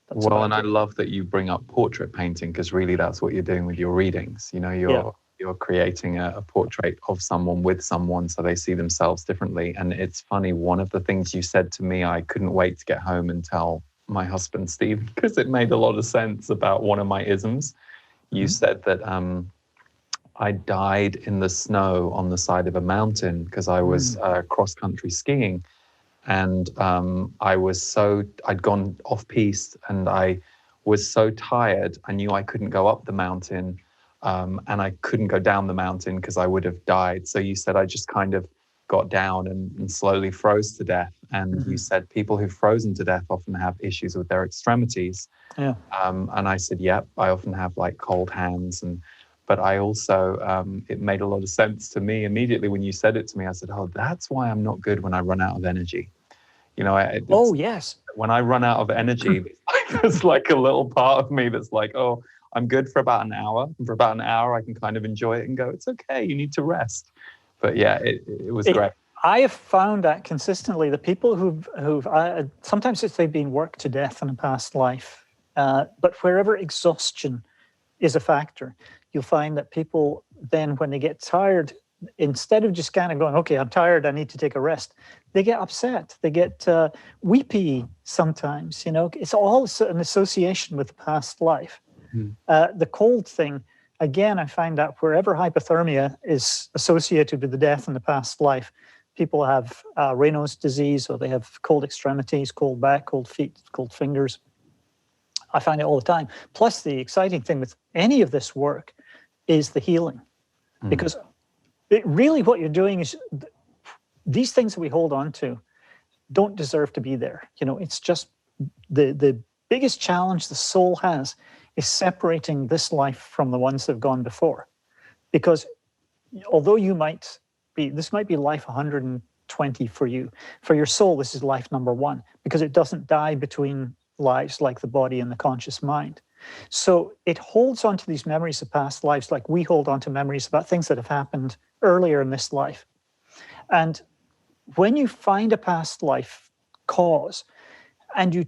Speaker 1: Well, and I love that you bring up portrait painting, because really that's what you're doing with your readings. You're creating a portrait of someone with someone, so they see themselves differently. And it's funny, one of the things you said to me, I couldn't wait to get home and tell my husband Steve, because it made a lot of sense about one of my isms. You said that I died in the snow on the side of a mountain because I was cross-country skiing, and I'd gone off-piste, and I was so tired. I knew I couldn't go up the mountain, and I couldn't go down the mountain because I would have died. So you said I just kind of got down and slowly froze to death. And you said people who've frozen to death often have issues with their extremities. Yeah. And I said, yep, I often have like cold hands. But I also, it made a lot of sense to me immediately when you said it to me. I said, oh, that's why I'm not good when I run out of energy.
Speaker 2: Yes.
Speaker 1: When I run out of energy, there's like a little part of me that's like, oh, I'm good for about an hour. And for about an hour, I can kind of enjoy it and go, it's okay, you need to rest. But yeah, it was great.
Speaker 2: I have found that consistently, the people who've sometimes if they've been worked to death in a past life, but wherever exhaustion is a factor, you'll find that people then, when they get tired, instead of just kind of going, okay, I'm tired, I need to take a rest, they get upset. They get weepy sometimes. It's all an association with the past life. The cold thing, again, I find out wherever hypothermia is associated with the death in the past life, people have Raynaud's disease, or they have cold extremities, cold back, cold feet, cold fingers. I find it all the time. Plus, the exciting thing with any of this work is the healing. Because really what you're doing is these things that we hold on to don't deserve to be there. It's just the biggest challenge the soul has is separating this life from the ones that have gone before. Because although this might be life 120 for you, for your soul, this is life number 1, because it doesn't die between lives like the body and the conscious mind. So it holds on to these memories of past lives, like we hold on to memories about things that have happened earlier in this life. And when you find a past life cause, and you're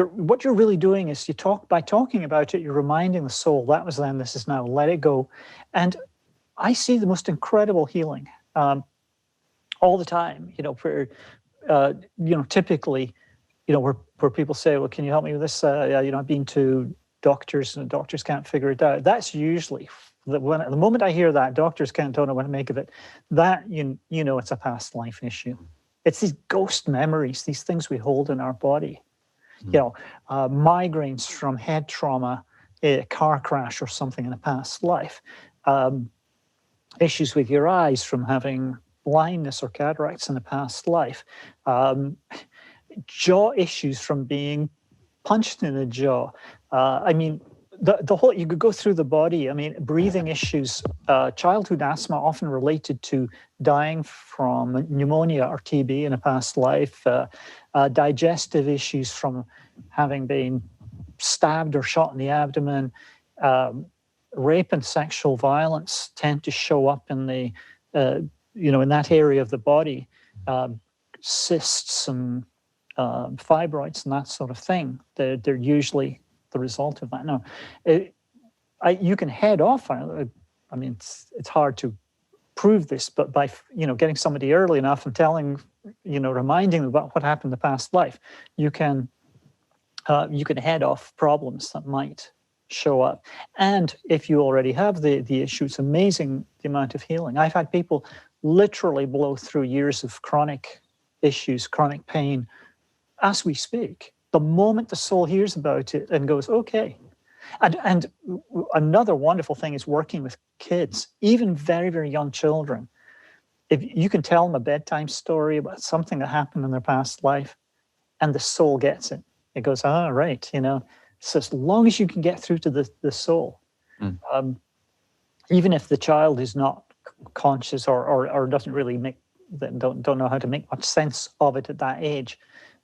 Speaker 2: what you're really doing is by talking about it, you're reminding the soul, that was then, this is now, let it go. And I see the most incredible healing all the time, typically, where people say, well, can you help me with this? I've been to doctors and the doctors can't figure it out. That's usually, the moment I hear that, doctors don't know what to make of it, that, it's a past life issue. It's these ghost memories, these things we hold in our body. Migraines from head trauma, a car crash or something in a past life. Issues with your eyes from having blindness or cataracts in a past life. Jaw issues from being punched in the jaw. the whole, you could go through the body. I mean, breathing issues, childhood asthma often related to dying from pneumonia or TB in a past life, digestive issues from having been stabbed or shot in the abdomen, rape and sexual violence tend to show up in the, in that area of the body, cysts and fibroids and that sort of thing. They're usually the result of that. Now, you can head off. I mean, it's hard to prove this, but by getting somebody early enough and reminding them about what happened in the past life, you can head off problems that might show up. And if you already have the issue, it's amazing the amount of healing. I've had people literally blow through years of chronic issues, chronic pain, as we speak. The moment the soul hears about it and goes, okay. And another wonderful thing is working with kids, even very, very young children. If you can tell them a bedtime story about something that happened in their past life, and the soul gets it. It goes, right, So as long as you can get through to the soul, even if the child is not conscious or doesn't really don't know how to make much sense of it at that age,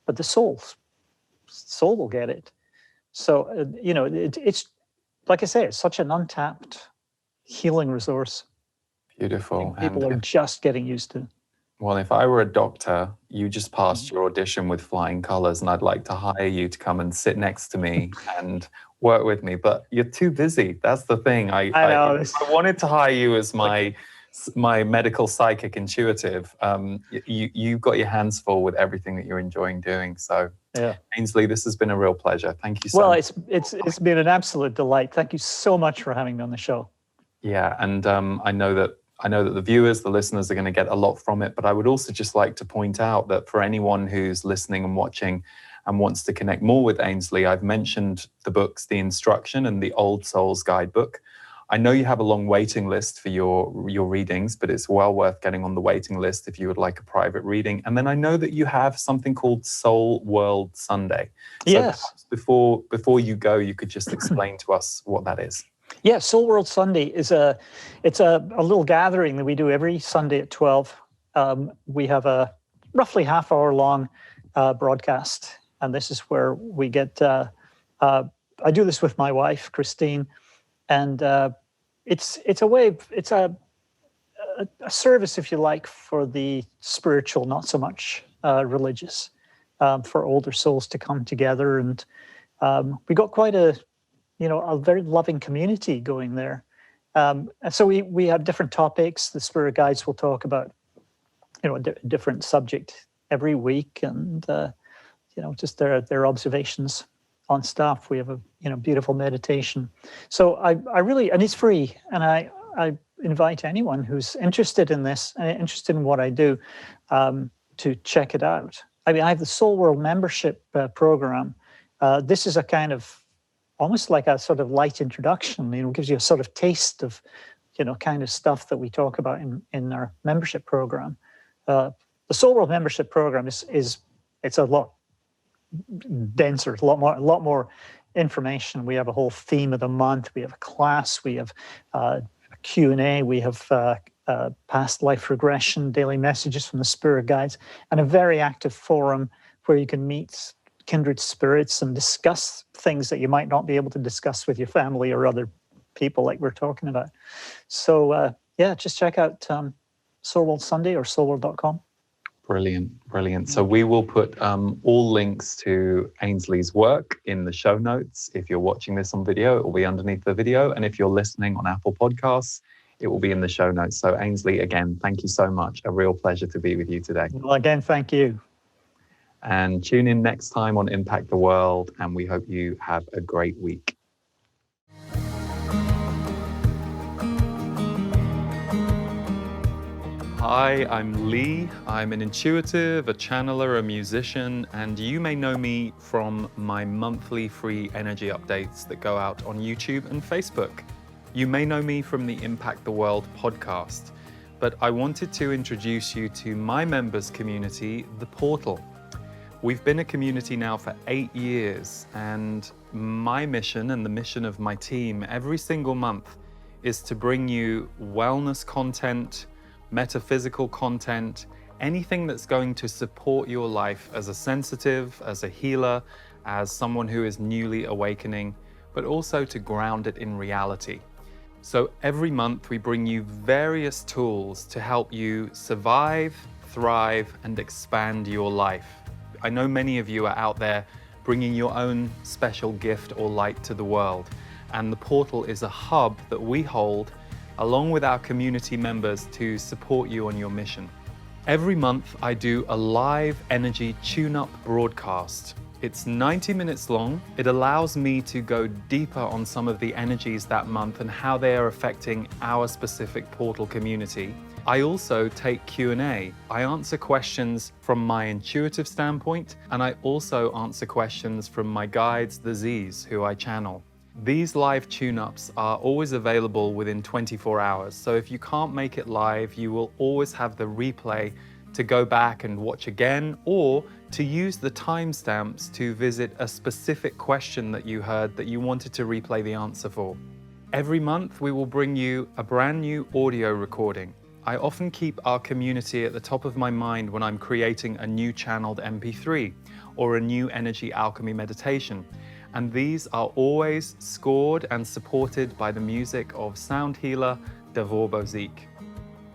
Speaker 2: but the soul will get it. So it's like I say, it's such an untapped healing resource.
Speaker 1: Beautiful.
Speaker 2: People are just getting used to.
Speaker 1: Well, if I were a doctor, you just passed your audition with flying colors, and I'd like to hire you to come and sit next to me and work with me. But you're too busy. That's the thing. I wanted to hire you as my medical psychic intuitive. You've got your hands full with everything that you're enjoying doing. So, yeah, Ainslie, this has been a real pleasure. Thank you so much.
Speaker 2: Well, it's been an absolute delight. Thank you so much for having me on the show.
Speaker 1: Yeah, and I know that the viewers, the listeners are going to get a lot from it, but I would also just like to point out that for anyone who's listening and watching and wants to connect more with Ainslie, I've mentioned the books, The Instruction and The Old Soul's Guidebook. I know you have a long waiting list for your readings, but it's well worth getting on the waiting list if you would like a private reading. And then I know that you have something called Soul World Sunday. So
Speaker 2: yes.
Speaker 1: Before you go, you could just explain to us what that is.
Speaker 2: Yeah, Soul World Sunday is a little gathering that we do every Sunday at 12. We have a roughly half-hour long broadcast, and this is where we get. I do this with my wife, Christine, and it's a service, if you like, for the spiritual, not so much religious, for older souls to come together, and we got quite a very loving community going there. And so we have different topics. The spirit guides will talk about, a different subject every week, and just their observations on stuff. We have a beautiful meditation. So I really, and it's free, and I invite anyone who's interested in this and interested in what I do to check it out. I mean, I have the Soul World membership program. This is a kind of almost like a sort of light introduction, gives you a sort of taste of, kind of stuff that we talk about in our membership program. The Soul World membership program it's a lot denser, a lot more information. We have a whole theme of the month. We have a class. We have a Q&A. We have past life regression, daily messages from the spirit guides, and a very active forum where you can meet kindred spirits and discuss things that you might not be able to discuss with your family or other people like we're talking about. So just check out Soul World Sunday or soulworld.com.
Speaker 1: Brilliant. So we will put all links to Ainslie's work in the show notes. If you're watching this on video, it will be underneath the video. And if you're listening on Apple Podcasts, it will be in the show notes. So Ainslie, again, thank you so much. A real pleasure to be with you today.
Speaker 2: Well, again, thank you.
Speaker 1: And tune in next time on Impact the World, and we hope you have a great week. Hi, I'm Lee. I'm an intuitive, a channeler, a musician, and you may know me from my monthly free energy updates that go out on YouTube and Facebook. You may know me from the Impact the World podcast, but I wanted to introduce you to my members community, The Portal. We've been a community now for 8 years, and my mission and the mission of my team every single month is to bring you wellness content, metaphysical content, anything that's going to support your life as a sensitive, as a healer, as someone who is newly awakening, but also to ground it in reality. So every month we bring you various tools to help you survive, thrive, and expand your life. I know many of you are out there bringing your own special gift or light to the world, and the portal is a hub that we hold along with our community members to support you on your mission. Every month I do a live energy tune-up broadcast. It's 90 minutes long. It allows me to go deeper on some of the energies that month and how they are affecting our specific portal community. I also take Q&A. I answer questions from my intuitive standpoint, and I also answer questions from my guides, the Z's, who I channel. These live tune-ups are always available within 24 hours, so if you can't make it live, you will always have the replay to go back and watch again, or to use the timestamps to visit a specific question that you heard that you wanted to replay the answer for. Every month we will bring you a brand new audio recording. I often keep our community at the top of my mind when I'm creating a new channeled MP3 or a new energy alchemy meditation. And these are always scored and supported by the music of sound healer Davor Bozik.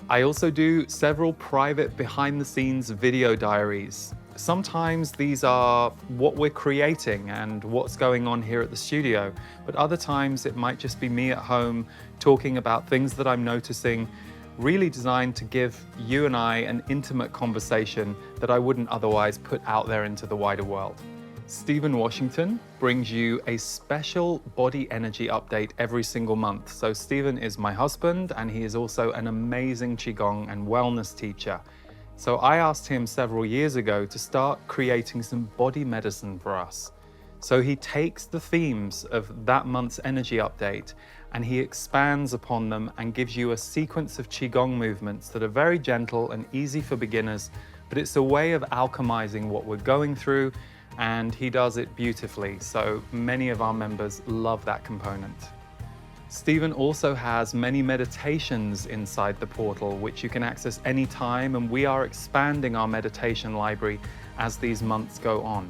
Speaker 1: I also do several private behind-the-scenes video diaries. Sometimes these are what we're creating and what's going on here at the studio, but other times it might just be me at home talking about things that I'm noticing, really designed to give you and I an intimate conversation that I wouldn't otherwise put out there into the wider world. Stephen Washington brings you a special body energy update every single month. So Stephen is my husband, and he is also an amazing Qigong and wellness teacher. So I asked him several years ago to start creating some body medicine for us. So he takes the themes of that month's energy update and he expands upon them and gives you a sequence of Qigong movements that are very gentle and easy for beginners, but it's a way of alchemizing what we're going through, and he does it beautifully. So many of our members love that component. Stephen also has many meditations inside the portal, which you can access anytime, and we are expanding our meditation library as these months go on.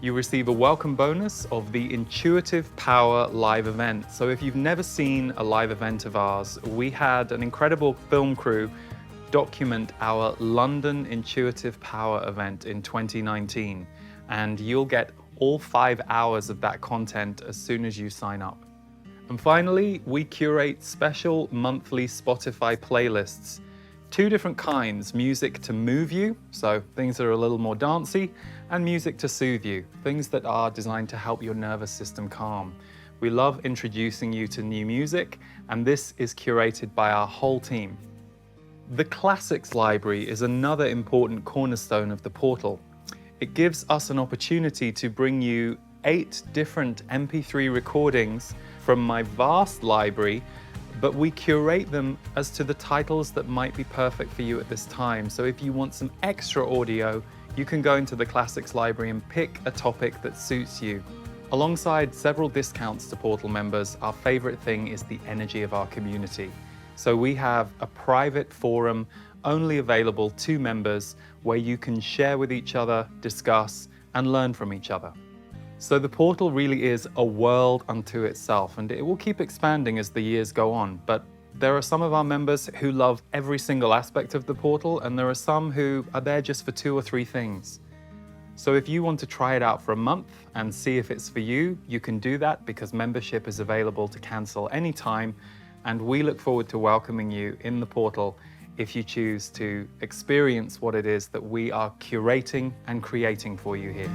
Speaker 1: You receive a welcome bonus of the Intuitive Power live event. So if you've never seen a live event of ours, we had an incredible film crew document our London Intuitive Power event in 2019, and you'll get all 5 hours of that content as soon as you sign up. And finally, we curate special monthly Spotify playlists. 2 different kinds: music to move you, so things that are a little more dancey, and music to soothe you, things that are designed to help your nervous system calm. We love introducing you to new music, and this is curated by our whole team. The Classics Library is another important cornerstone of the portal. It gives us an opportunity to bring you 8 different MP3 recordings from my vast library, but we curate them as to the titles that might be perfect for you at this time. So if you want some extra audio, you can go into the Classics Library and pick a topic that suits you. Alongside several discounts to portal members, our favorite thing is the energy of our community. So we have a private forum only available to members where you can share with each other, discuss, and learn from each other. So the portal really is a world unto itself, and it will keep expanding as the years go on. But there are some of our members who love every single aspect of the portal, and there are some who are there just for 2 or 3 things. So if you want to try it out for a month and see if it's for you, you can do that, because membership is available to cancel anytime, and we look forward to welcoming you in the portal if you choose to experience what it is that we are curating and creating for you here.